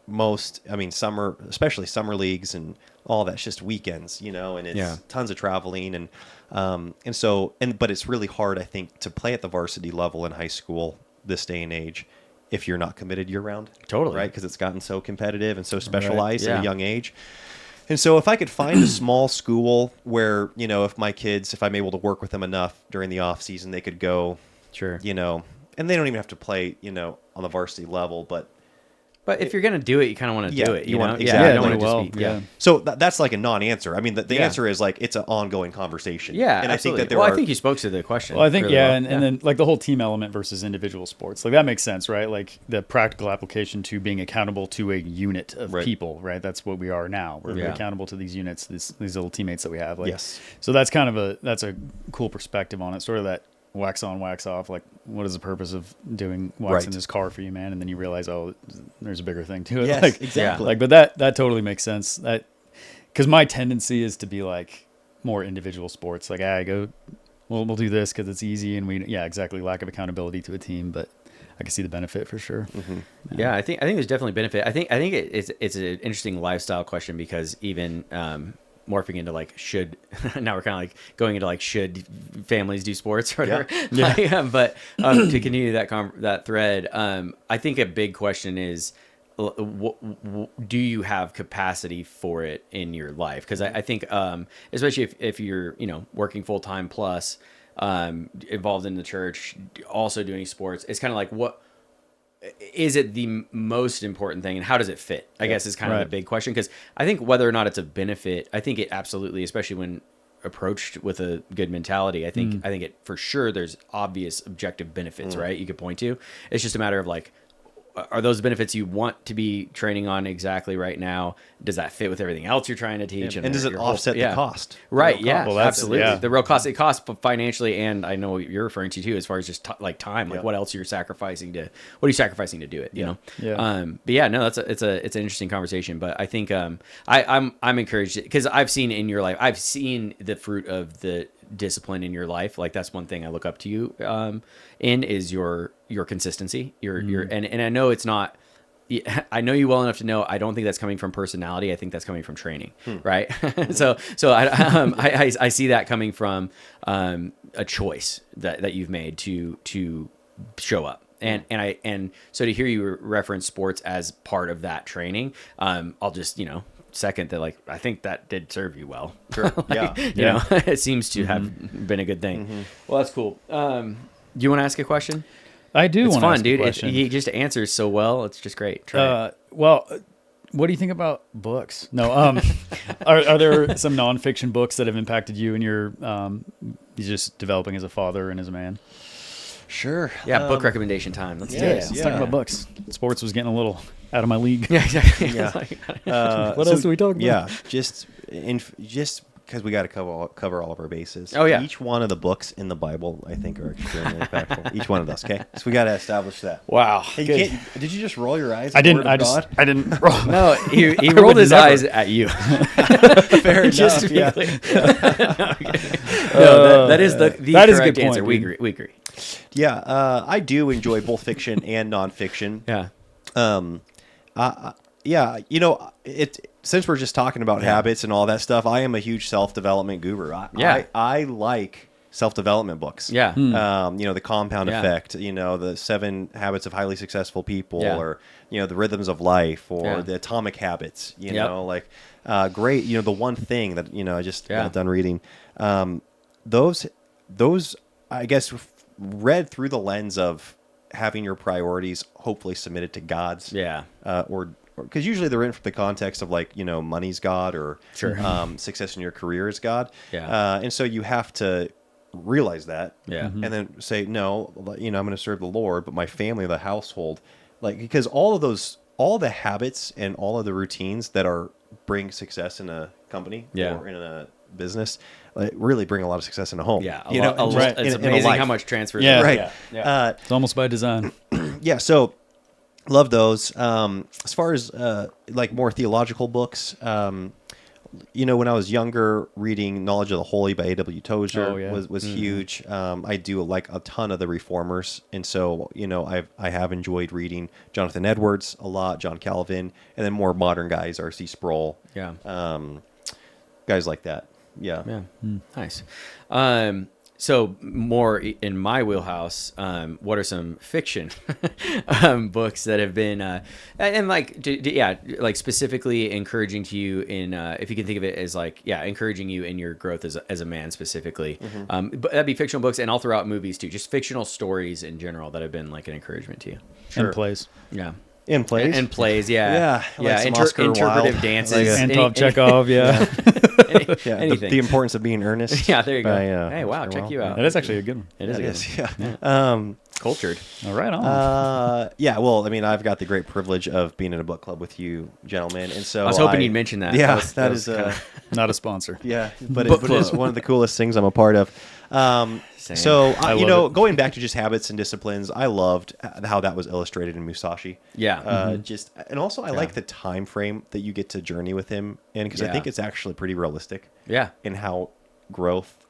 most, summer, especially summer leagues and all that's just weekends, and it's tons of traveling but it's really hard, I think, to play at the varsity level in high school this day and age if you're not committed year round. Totally. Right? Because it's gotten so competitive and so specialized Yeah. at a young age. And so if I could find a small school where, if my kids, if I'm able to work with them enough during the off season, they could go, Sure. and they don't even have to play, on the varsity level, but if you're gonna do it, you kind of want to Yeah, do it. you want- Yeah, exactly. you don't want to Well, just be. yeah. so that's like a non-answer. I mean, the Yeah. answer is like, it's an ongoing conversation. Yeah, and absolutely. I think that there well, are, I think you spoke to the question. Well, I think, really yeah, well. and then like the whole team element versus individual sports, like that makes sense, right? Like the practical application to being accountable to a unit of Right. people, right? That's what we are now. We're Yeah. accountable to these units, these little teammates that we have. Like, Yes. So that's kind of that's a cool perspective on it. Sort of that wax on, wax off. Like, what is the purpose of doing wax in Right. this car for you, man? And then you realize, oh, there's a bigger thing to it. Yes, like, exactly. Like, but that totally makes sense. That because my tendency is to be like more individual sports. Like, I go. We'll do this because it's easy, and exactly, lack of accountability to a team, but I can see the benefit for sure. Yeah, I think there's definitely benefit. I think it's an interesting lifestyle question because even morphing into like should now we're kind of like going into like should families do sports or whatever. But to continue that thread, I think a big question is, do you have capacity for it in your life? Because I think especially if you're working full time plus involved in the church, also doing sports, it's kind of like what is it the most important thing and how does it fit, I guess, is kind of the big question. Because I think whether or not it's a benefit, I think it absolutely, especially when approached with a good mentality, I think it for sure there's obvious objective benefits, right, you could point to. It's just a matter of like, are those benefits you want to be training on exactly right now? Does that fit with everything else you're trying to teach? and does it offset the cost? Right. The real Yeah. cost? Well, that's- absolutely. yeah. The real cost. It costs financially, and I know what you're referring to too, as far as just like time. Like what else you're sacrificing to? What are you sacrificing to do it? You know. Yeah. But yeah, no, it's an interesting conversation. But I think I'm encouraged because I've seen in your life, I've seen the fruit of the discipline in your life. Like that's one thing I look up to you in is your consistency. Your and I know it's not. I know you well enough to know I don't think that's coming from personality. I think that's coming from training, right? so I see that coming from a choice that you've made to show up, and so to hear you reference sports as part of that training, I'll just second that. Like I think that did serve you well. Sure. Like, Yeah. it seems to have been a good thing. Well, that's cool. Do you want to ask a question? I do. It's want to fun, ask dude. A question. He just answers so well. It's just great. Try it. Well, what do you think about books? No, are there some nonfiction books that have impacted you in your just developing as a father and as a man? Sure. Yeah, book recommendation time. Let's do it. Let's talk about books. Sports was getting a little out of my league. Yeah, exactly. Yeah. What else do we talk about? Yeah, just because we got to cover all of our bases. Oh, yeah. Each one of the books in the Bible, I think, are extremely impactful. Each one of those. Okay, so we got to establish that. Wow. Hey, Good. you can't, did you just roll your eyes? I at the didn't. Word of I God? didn't roll. No, he I rolled would his never. eyes at you. Fair Just enough. to be Yeah. clear. No, that is the that is a correct good point, answer. We dude. agree. We agree. Yeah, I do enjoy both fiction and nonfiction. Yeah. Yeah, since we're just talking about habits and all that stuff, I am a huge self-development guru. I like self-development books. Yeah. The Compound Yeah. Effect, the 7 Habits of Highly Successful People, Yeah. or, the Rhythms of Life, or Yeah. the Atomic Habits, Yep. great, the one thing that, I just Yeah. got done reading. Those, I guess, read through the lens of having your priorities hopefully submitted to God's. Yeah. Or because usually they're in from the context of like, money's God, or Sure. success in your career is God. Yeah. And so you have to realize that. Yeah. And then say, no, I'm going to serve the Lord, but my family, the household, because all the habits and all of the routines that bring success in a company Yeah. or in a business, really bring a lot of success in a home. Yeah. You know, a lot. just It's in a amazing life. how much transfers. Yeah. Right. Yeah. It's almost by design. Yeah, so love those. As far as more theological books, when I was younger, reading Knowledge of the Holy by A.W. Tozer was huge. I do like a ton of the Reformers, and so I have enjoyed reading Jonathan Edwards a lot, John Calvin, and then more modern guys, R.C. Sproul, guys like that. Yeah. Yeah. Nice. So more in my wheelhouse, what are some fiction books that have been and like like specifically encouraging to you in if you can think of it as like encouraging you in your growth as a man specifically, but that'd be fictional books and all throughout movies too, just fictional stories in general that have been like an encouragement to you. Sure. And plays. Yeah. In plays? And plays, yeah. Like some Oscar interpretive Wilde. dances. Antov Chekhov, Anything. The importance of being earnest. Yeah, there you go. By, hey, wow, Oscar check Wilde. you out. That is actually a good one. It is a good one. Yeah. Cultured. All right, on. Yeah, well, I mean, I've got the great privilege of being in a book club with you gentlemen, and so I was hoping you'd mention that. Yeah, that is kinda... Not a sponsor. Yeah, but Book it is one of the coolest things I'm a part of. So, I you love know, it. going back to just habits and disciplines, I loved how that was illustrated in Musashi. Yeah. And also I like the time frame that you get to journey with him in, because I think it's actually pretty realistic. Yeah. In how growth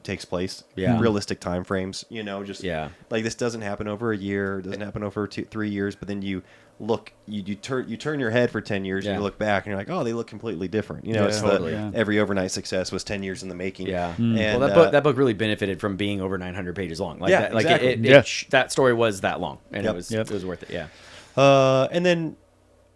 takes place. Yeah. Realistic time frames, you know, just Yeah. like this doesn't happen over a year, it doesn't happen over 2-3 years, but then you look, you turn your head for 10 years and you look back and you're like, oh, they look completely different. You know, Yeah, it's totally. every overnight success was 10 years in the making. Yeah. And, Well, that book really benefited from being over 900 pages long. Like Yeah, that, like exactly. that story was that long, and Yep. it was worth it. Yeah. And then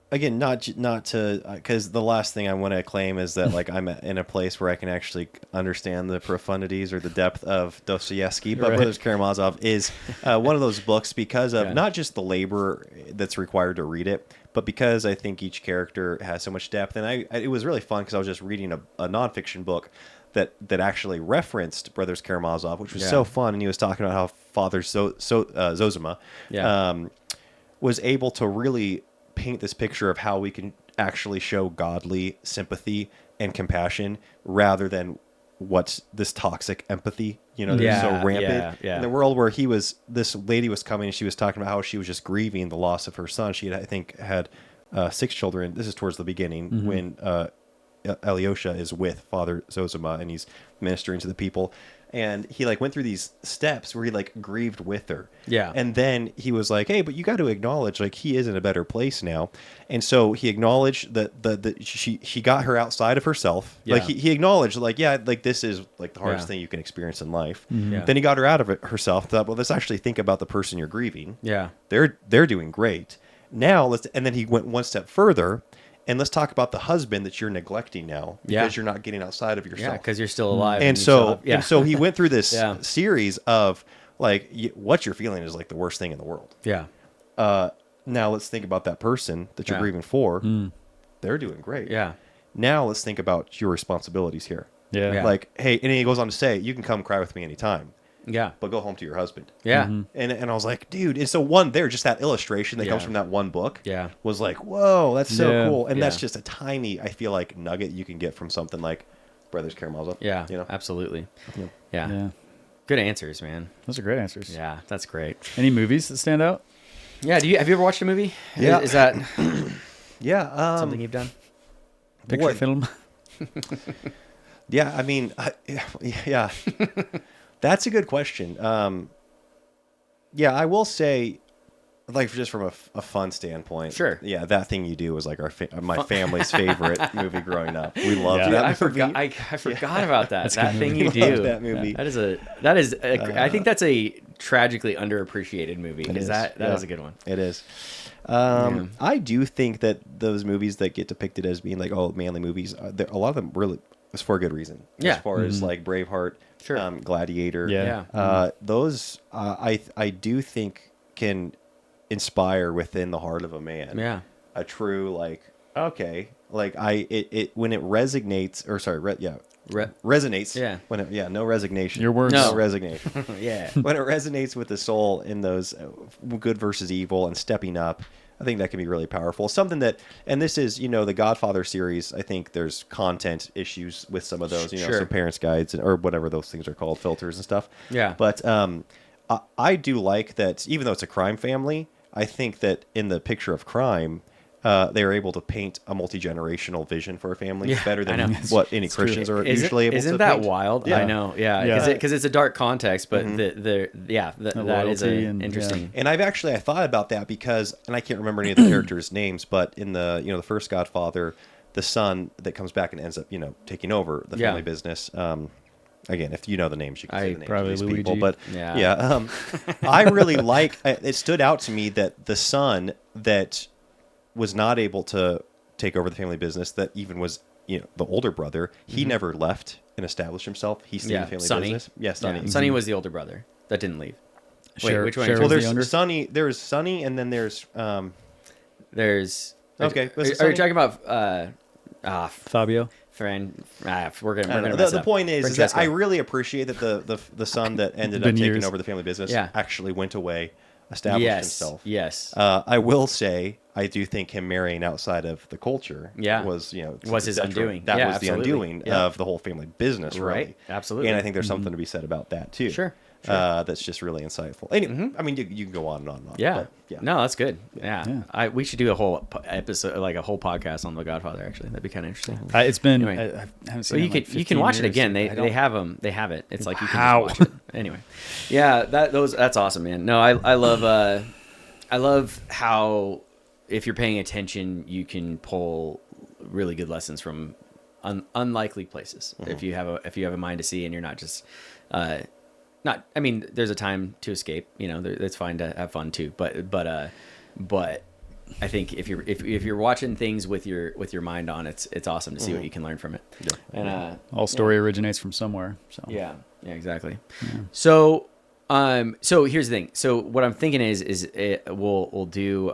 again, not to, because the last thing I want to claim is that like I'm in a place where I can actually understand the profundities or the depth of Dostoevsky, but Right. Brothers Karamazov is one of those books because of not just the labor that's required to read it, but because I think each character has so much depth. And it was really fun because I was just reading a nonfiction book that actually referenced Brothers Karamazov, which was so fun. And he was talking about how Father Zosima was able to really paint this picture of how we can actually show godly sympathy and compassion rather than what's this toxic empathy, you know, that's so rampant. In the world where this lady was coming and she was talking about how she was just grieving the loss of her son. She had, I think, had 6 children. This is towards the beginning when Elisha is with Father Zosima and he's ministering to the people. And he like went through these steps where he like grieved with her. Yeah. And then he was like, hey, but you got to acknowledge like he is in a better place now. And so he acknowledged that she got her outside of herself. Yeah. Like he acknowledged like, yeah, like this is like the hardest thing you can experience in life. Yeah. Then he got her out of it herself. Thought, well, let's actually think about the person you're grieving. Yeah. They're doing great. Now and then he went one step further. And let's talk about the husband that you're neglecting now because you're not getting outside of yourself. Yeah, because you're still alive. And you so, still have- so he went through this series of like what you're feeling is like the worst thing in the world. Yeah. Now let's think about that person that you're grieving for. They're doing great. Yeah. Now let's think about your responsibilities here. Yeah. Yeah. Like, hey, and he goes on to say, you can come cry with me anytime, Yeah. but go home to your husband. Yeah. And I was like, dude, and so just that illustration that comes from that one book was like, whoa, that's so cool. And that's just a tiny, I feel like, nugget you can get from something like Brothers Karamazov. Yeah. You know? Absolutely. Yeah. Yeah. Yeah. Good answers, man. Those are great answers. Yeah, that's great. Any movies that stand out? Yeah. Have you ever watched a movie? Yeah. Is that Yeah. something you've done? Picture film? Yeah, I mean, yeah, that's a good question. Yeah, I will say, like, just from a fun standpoint, Sure. Yeah, That Thing You Do was like my family's favorite movie growing up. We loved Yeah. that. I movie. forgot. I forgot about that. That thing you Loved do. that movie. That is. I think that's a tragically underappreciated movie. That is a good one. It is. I do think that those movies that get depicted as being like manly movies, a lot of them really is for a good reason. Yeah. As far as like Braveheart, Sure. Gladiator, Yeah. those I do think can inspire within the heart of a man. Yeah. A true like like it when it resonates or sorry resonates. Yeah. When no resignation. Your words. No resignation. Yeah. When it resonates with the soul in those good versus evil and stepping up, I think that can be really powerful. Something that, and this is, the Godfather series, I think there's content issues with some of those, Sure. some parents' guides or whatever those things are called, filters and stuff. Yeah. But I do like that, even though it's a crime family, I think that in the picture of crime, they are able to paint a multi-generational vision for a family better I know. than what any Christians are usually able to Isn't that paint. wild? Yeah. I know. Yeah. Yeah. Because it's a dark context, but that is loyalty and- interesting. And I thought about that because, and I can't remember any of the characters' names, but in the the first Godfather, the son that comes back and ends up taking over the family business. again, if you know the names, you can say the names probably of these Luigi. people. But Yeah. I really like. It stood out to me that the son that was not able to take over the family business, that even was the older brother, he never left and established himself. He stayed in the family Sonny. business. Yeah, Sonny. Yeah. Sonny was the older brother that didn't leave. Wait, Cher- which one? Cher Are you was talking the Well, younger? there's Sonny, and then there's There's Okay, was it Are you Sonny? talking about Fabio. friend? We're gonna I don't know. mess The up. point is that Francesco. I really appreciate that the son that ended up Been taking years. over the family business Yeah. actually went away, established Yes. himself. Yes. I will say I do think him marrying outside of the culture Was his undoing. That Yeah, was the absolutely. undoing Yeah. of the whole family business, Right. really. Absolutely. And I think there's something to be said about that too. Sure. That's just really insightful. Anyway, I mean, you can go on and on and on. Yeah. but, yeah. No, that's good. Yeah. Yeah. We should do a whole episode, like a whole podcast on The Godfather. Actually, that'd be kind of interesting. It's been. Anyway. I haven't Well, seen. it in like you 15 can watch it years. again. I They don't- have them. They have it. It's like you can Wow. just watch it. Anyway, yeah, that's awesome, man. No, I love how if you're paying attention, you can pull really good lessons from unlikely places. If you have a mind to see, and you're not just not. I mean, there's a time to escape. It's fine to have fun too. But I think if you're watching things with your mind on, it's awesome to see what you can learn from it. Yeah. And All story originates from somewhere. So yeah, exactly. So here's the thing. So what I'm thinking is we'll do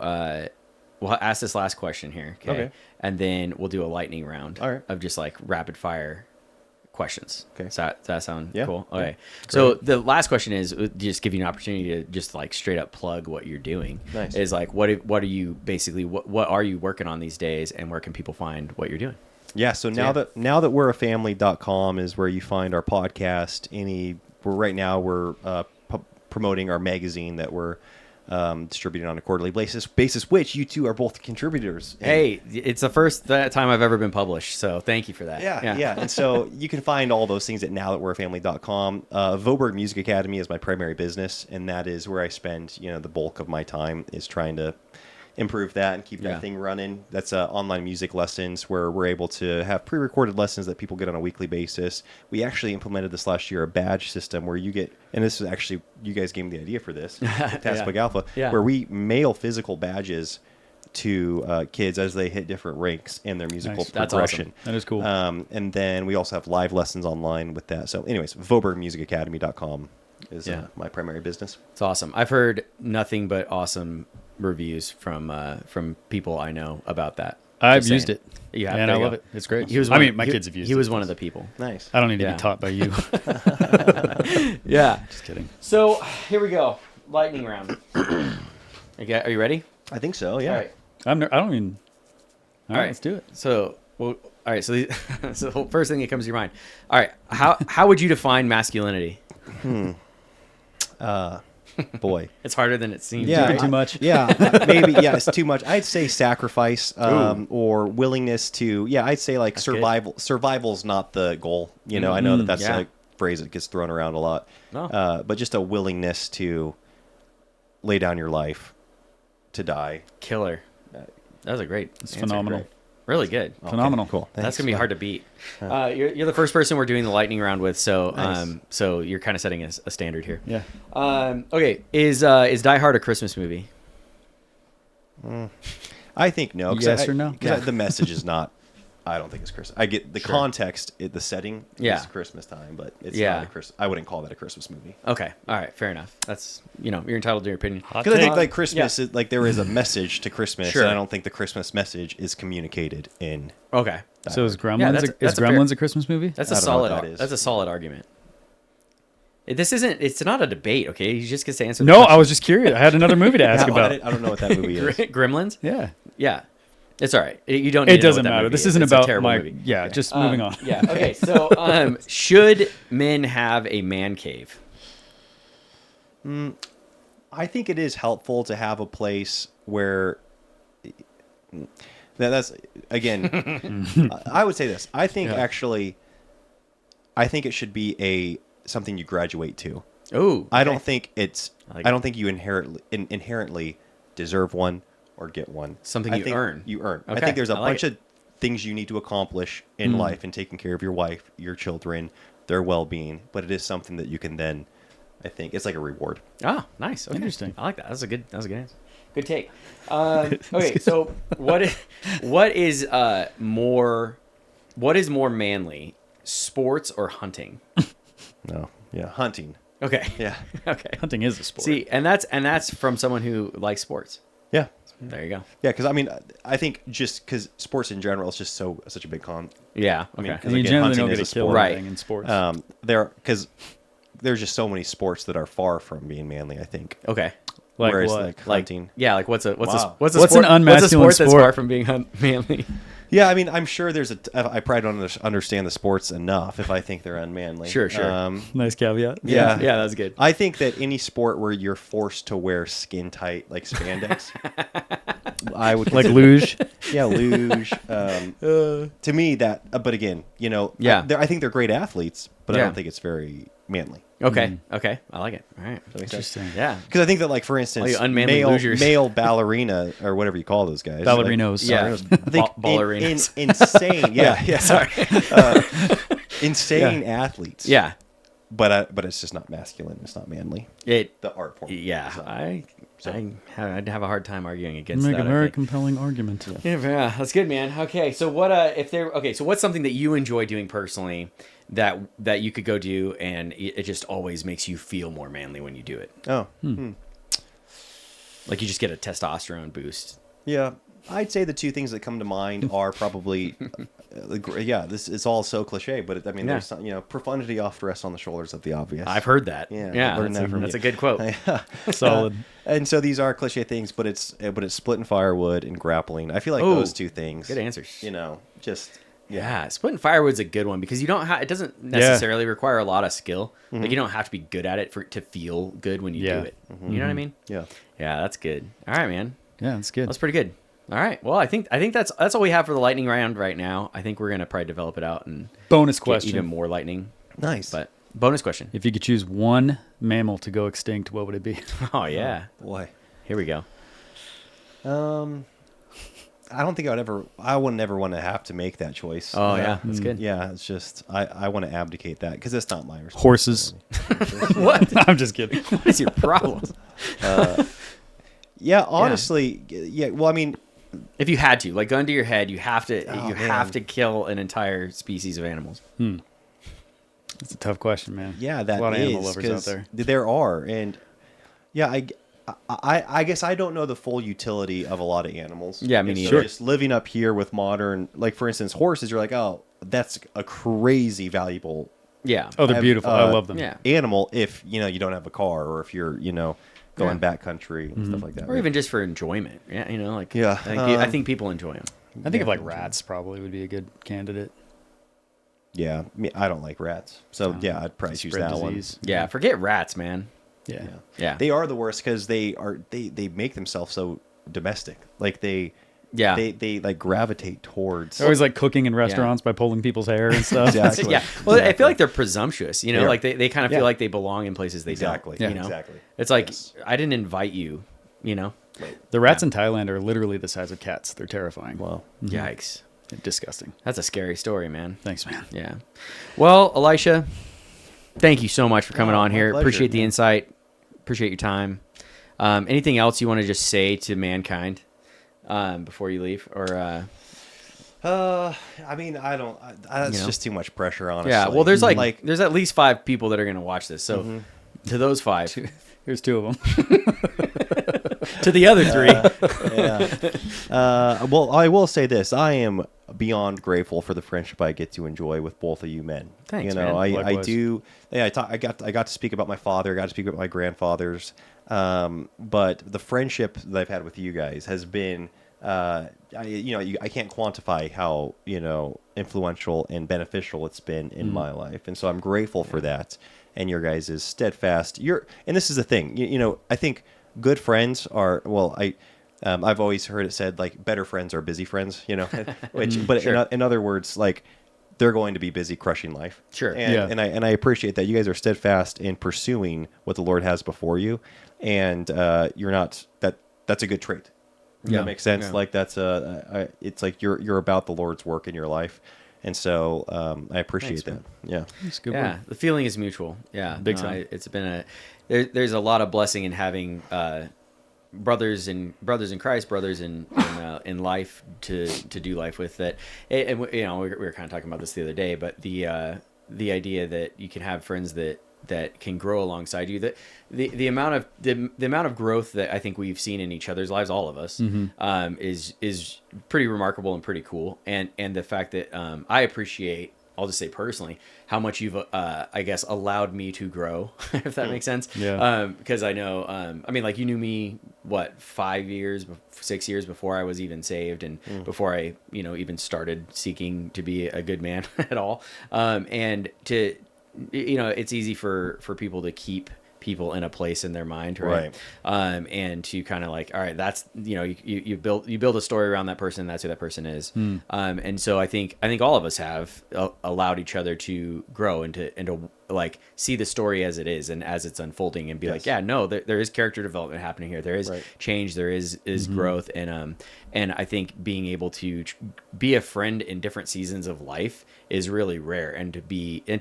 we'll ask this last question here, okay? And then we'll do a lightning round All right. of just like rapid fire questions. Okay. Does that sound Yeah. cool? Yeah. Okay. So the last question is just give you an opportunity to just like straight up plug what you're doing. Nice. Is like what are you basically what are you working on these days, and where can people find what you're doing? Yeah, so now that we're a family.com is where you find our podcast. Right now we're promoting our magazine that we're distributing on a quarterly basis, which you two are both contributors in. Hey, it's the first time I've ever been published, so thank you for that. Yeah. And so you can find all those things at nowthatwe'reafamily.com. Voetberg Music Academy is my primary business, and that is where I spend the bulk of my time is trying to improve that and keep that thing running. That's online music lessons where we're able to have pre-recorded lessons that people get on a weekly basis. We actually implemented this last year, a badge system where you get, and this is actually, you guys gave me the idea for this, Tastic Alpha, where we mail physical badges to kids as they hit different ranks in their musical Nice. That's progression. awesome. that is cool. And then we also have live lessons online with that. So anyways, VoetbergMusicAcademy.com is my primary business. It's awesome. I've heard nothing but awesome reviews from people I know about that. I've Just used saying. it. You have, and there I you love go. it. It's great. My kids have used it. He was one of the people. Nice. I don't need to Yeah. be taught by you. Yeah. Just kidding. So here we go. Lightning round. Okay, are you ready? I think so, yeah. All right. I don't even. All right, let's do it. So, all right. So, so the first thing that comes to your mind. All right. How would you define masculinity? Boy. It's harder than it seems. Yeah. right? Too much. Yeah, maybe. Yeah, it's too much. I'd say sacrifice or willingness to. Yeah, I'd say like survival. Survival's not the goal. I know that's yeah. a phrase that gets thrown around a lot. No. But just a willingness to lay down your life to die. Killer. That was a great. It's answer. phenomenal. Great. Really good. Phenomenal. Cool. That's gonna be hard to beat. You're the first person we're doing the lightning round with, so Nice. so you're kind of setting a standard here. Yeah. Okay, is Die Hard a Christmas movie? I think no. Yes or no? Because the message is not. I don't think it's Christmas. I get the context, the setting is Christmas time, but it's not a Christmas. I wouldn't call that a Christmas movie. Okay, all right, fair enough. That's you're entitled to your opinion. Because I think like Christmas, is, like there is a message to Christmas, Sure. and I don't think the Christmas message is communicated in. Okay, So is Gremlins? Yeah, that's a fair- Gremlins a Christmas movie? that's a I don't know what solid. that is. That's a solid argument. This isn't. It's not a debate. Okay, you just get to answer. No, I was just curious. I had another movie to ask about. I don't know what that movie is. Gremlins. Yeah. Yeah, it's all right. You don't. Need It to know doesn't what that matter. movie This is. isn't It's a about terrible my. movie. Yeah, just moving on. Yeah. Okay. So, should men have a man cave? I think it is helpful to have a place where. That's again. I would say this. I think actually. I think it should be something you graduate to. Oh, I don't think it's. like I don't think you inherently deserve one or get one. Something I you think earn. You earn. I Okay, think there's a I like bunch of things you need to accomplish in life and taking care of your wife, your children, their well-being, but it is something that you can then, I think, it's like a reward. Oh, nice. Okay. Interesting. I like that. That's a good answer. Good take. Okay, so what is more manly, sports or hunting? No, yeah, hunting. Okay. Yeah, Okay. Hunting is a sport. See, and that's from someone who likes sports. yeah, There you go. yeah. Because I mean, I think just because sports in general is just such a big con. Yeah. I mean, Okay. 'cause and you again, generally hunting don't get is to a kill sport. anything in sports. Because there's just so many sports that are far from being manly, I think. Okay. Like Whereas what? like Like hunting. yeah, like what's a Wow. what's a What's sport, an unmasculine what's a sport that's sport? far from being manly? Yeah, I mean, I'm sure I probably don't understand the sports enough if I think they're unmanly. Sure. Nice caveat. Yeah. Yeah, that's good. I think that any sport where you're forced to wear skin tight like spandex, I would Like consider- luge. Yeah, luge. To me, that. But again, Yeah. I think they're great athletes, but I Yeah. don't think it's very manly. Okay. Okay. I like it. All right. Does that make sense? Interesting. Yeah. Because I think that, like, for instance, you unmanly losers. male ballerina or whatever you call those guys, Ballerinos. Yeah. I think Ballerinas. insane. Yeah. Sorry. Insane athletes. Yeah. But it's just not masculine. It's not manly. It. The art form. Yeah. is not. I'd have a hard time arguing against Make that. a I very think. compelling argument. Yeah, that's good, man. Okay, so so what's something that you enjoy doing personally that you could go do and it just always makes you feel more manly when you do it? Oh. Like you just get a testosterone boost. Yeah. I'd say the two things that come to mind are probably, this is all so cliche, but there's some, profundity oft rests on the shoulders of the obvious. I've heard that. Yeah, Yeah, I've learned that from that's you. a good quote. Solid. And so these are cliche things, but it's splitting firewood and grappling. I feel like Ooh, those two things. Good answers. Just Yeah, splitting firewood's a good one because you don't it doesn't necessarily require a lot of skill. Like you don't have to be good at it to feel good when you Yeah. do it. You know what I mean? Yeah. Yeah, that's good. All right, man. Yeah, that's good. That's pretty good. All right. Well, I think that's all we have for the lightning round right now. I think we're gonna probably develop it out and Bonus get question. even more lightning. Nice. But bonus question. If you could choose one mammal to go extinct, what would it be? Oh yeah. Boy. Here we go. I don't think I would never want to have to make that choice. Oh yeah, that's good. Yeah, it's just, I want to abdicate that because it's not my Horses. responsibility. What? I'm just kidding. What is your problem? Yeah, honestly, yeah. Well, I mean, If you had to, like gun to your head, you have to Oh, have man. to kill an entire species of animals. It's a tough question, man. yeah, that a lot of is, animal lovers out 'cause there. There are, and yeah, I guess I don't know the full utility of a lot of animals. Yeah, me And so neither. just living up here with modern, like for instance, horses, you're like, oh, that's a crazy valuable Yeah. Oh, they're I've, beautiful. I love them. Yeah. animal if you don't have a car or if you're going backcountry and stuff like that. Or even just for enjoyment. Yeah, like Yeah, I think people enjoy them. I think of like rats probably would be a good candidate. Yeah, I don't like rats, so yeah, I'd probably choose Spread that disease. Yeah, forget rats, man. Yeah. one. Yeah. They are the worst because they make themselves so domestic. Like they like gravitate towards. They're always like cooking in restaurants by pulling people's hair and stuff. Exactly. Yeah. Well, I Exactly. feel like they're presumptuous, They are. like they kind of feel Yeah. like they belong in places they Exactly. don't. Yeah. Exactly. It's like Yes. I didn't invite you, The rats in Thailand are literally the size of cats. They're terrifying. Wow. Yikes. Disgusting. That's a scary story, man. Thanks, man. Yeah. Well, Elisha, thank you so much for coming Oh, on my here. pleasure, Appreciate the man. insight. Appreciate your time. Anything else you want to just say to mankind before you leave? Or I mean, I don't. That's just too much pressure, honestly. yeah. Well, there's there's at least 5 people that are going to watch this. So to those 5, Here's 2 of them. to the other 3. well, I will say this: I am beyond grateful for the friendship I get to enjoy with both of you men. Thanks, man. man. I Likewise. do. Yeah, I got to speak about my father. I got to speak about my grandfathers. But the friendship that I've had with you guys has been, I can't quantify how influential and beneficial it's been in my life, and so I'm grateful for that. And your guys is steadfast. And this is the thing. I think good friends are I've always heard it said like better friends are busy friends. But Sure. in other words, like they're going to be busy crushing life. Sure. And, Yeah. and I appreciate that you guys are steadfast in pursuing what the Lord has before you, and you're not that. That's a good trait. Yeah. That makes sense. Yeah. Like that's it's like you're about the Lord's work in your life, And so I appreciate Thanks, that. Yeah. That's a good Yeah, word. the feeling is mutual. Yeah, Big time. It's been there's a lot of blessing in having brothers in Christ, brothers in life to do life with. That, and we were kind of talking about this the other day, but the idea that you can have friends that can grow alongside you. That the amount of growth that I think we've seen in each other's lives, all of us, is pretty remarkable and pretty cool. And the fact that I appreciate, I'll just say personally, how much you've I guess allowed me to grow, if that makes sense. Yeah. Because I know, I mean, like, you knew me, what, 6 years before I was even saved, and before I even started seeking to be a good man at all. And to it's easy for people to keep people in a place in their mind, right? And to kind of like, all right, that's you build a story around that person, and that's who that person is. And so I think all of us have allowed each other to grow and to like see the story as it is and as it's unfolding, and be like, yeah, no, there is character development happening here. There is change. There is growth, and I think being able to be a friend in different seasons of life is really rare, and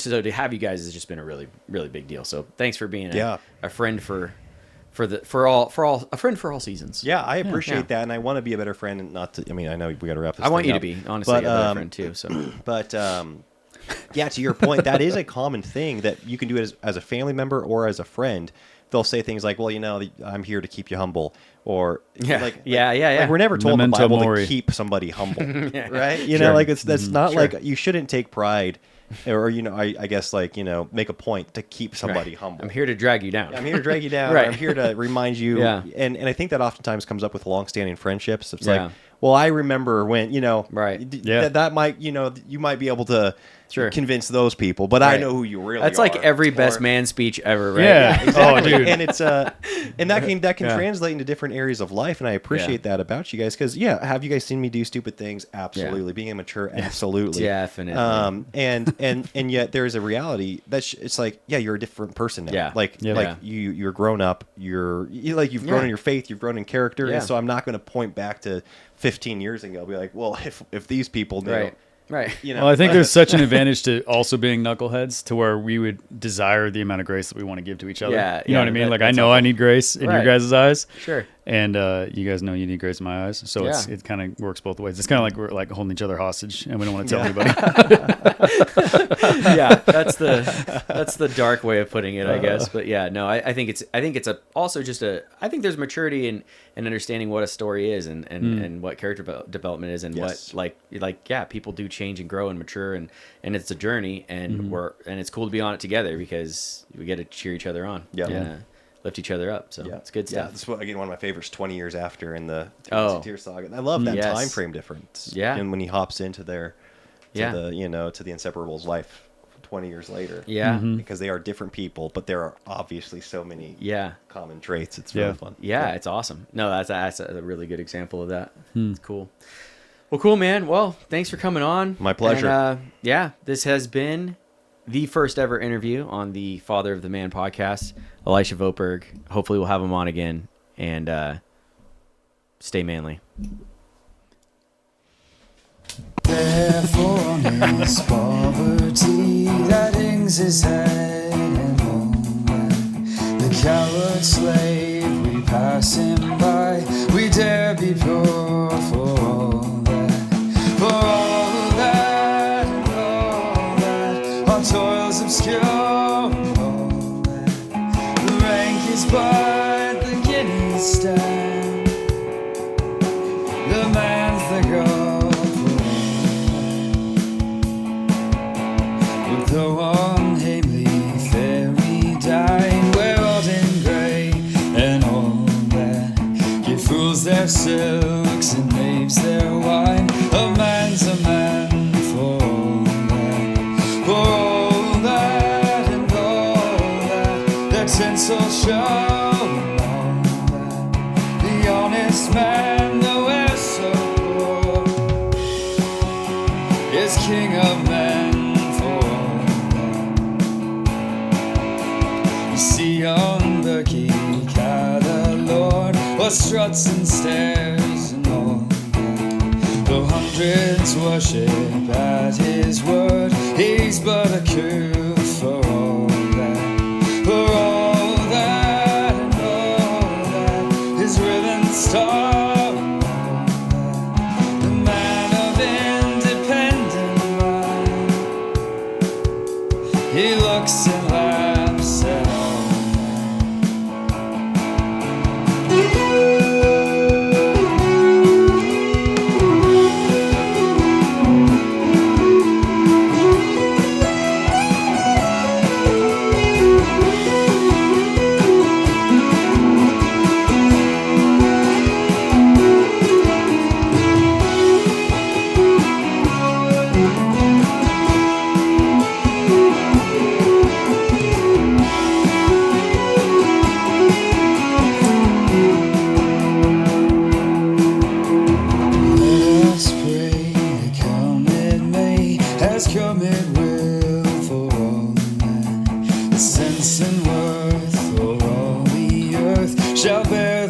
so to have you guys has just been a really, really big deal. So thanks for being a friend for all seasons. Yeah, I appreciate that, and I want to be a better friend. And not to, I mean, I know we got to wrap this. I want you up, to be, honestly, a better friend too. So, but yeah, to your point, that is a common thing that you can do it as a family member or as a friend. They'll say things like, "Well, I'm here to keep you humble," or like we're never told in the Memento Bible mori. to keep somebody humble, right? That's not Sure. like you shouldn't take pride, or I guess make a point to keep somebody humble. I'm here to drag you down. I'm here to drag you down. Right. I'm here to remind you. Yeah. And I think that oftentimes comes up with long-standing friendships. It's like, well, I remember when, that might, you might be able to convince those people, but I know who you really are. That's like every best man speech ever, right? Yeah. Exactly. Oh, dude. And it's and that can translate into different areas of life, and I appreciate that about you guys, because have you guys seen me do stupid things? Absolutely. Being immature? Absolutely. Definitely. And yet there is a reality that it's like, you're a different person now. You're grown up. You've grown in your faith. You've grown in character. And so I'm not going to point back to 15 years ago. I'll be like, well, if these people knew. Right. Well, I think there's such an advantage to also being knuckleheads, to where we would desire the amount of grace that we want to give to each other. Yeah, you know what I mean? Like, I know helpful. I need grace in your guys' eyes. Sure. And you guys know you need grace in my eyes. So it kind of works both ways. It's kind of like we're like holding each other hostage, and we don't want to tell anybody. That's the dark way of putting it, I guess. But I think it's I think there's maturity in understanding what a story is, and what character development is, and what people do change and grow and mature, and it's a journey, and it's cool to be on it together, because we get to cheer each other on. Lift each other up. So it's good stuff. This is one of my favorites, 20 years after in the Tier Saga. I love that time frame difference. Yeah. And when he hops into the Inseparables life 20 years later. Yeah. Because they are different people, but there are obviously so many common traits. It's really fun. Yeah, it's awesome. No, that's a really good example of that. It's cool. Well, cool, man. Well, thanks for coming on. My pleasure. And, this has been the first ever interview on the Father of the Man podcast, Elisha Voetberg. Hopefully we'll have him on again, and stay manly. Therefore his poverty that hangs his head, and the coward slave, we pass him by, we dare be pure for all that, for all that, and all that, our toils obscure, and all that, the rank is but the guinea's stand, the man's the goal. Though unhamely fairy died, we're all in grey and all that, give fools their silks and knaves their wine. A man's a man for all that, and all that, their tinsel show, and all that, the honest man, though we're so poor, is king of men. See on the key, the Lord, what struts and stares and all that, though Hundreds worship at his word. He's but a coup for all that, for all that, and all that. His ribbon star, and all that. The man of independent mind. He looks and laughs at all. Come it will for all men. The sense and worth for all the earth shall bear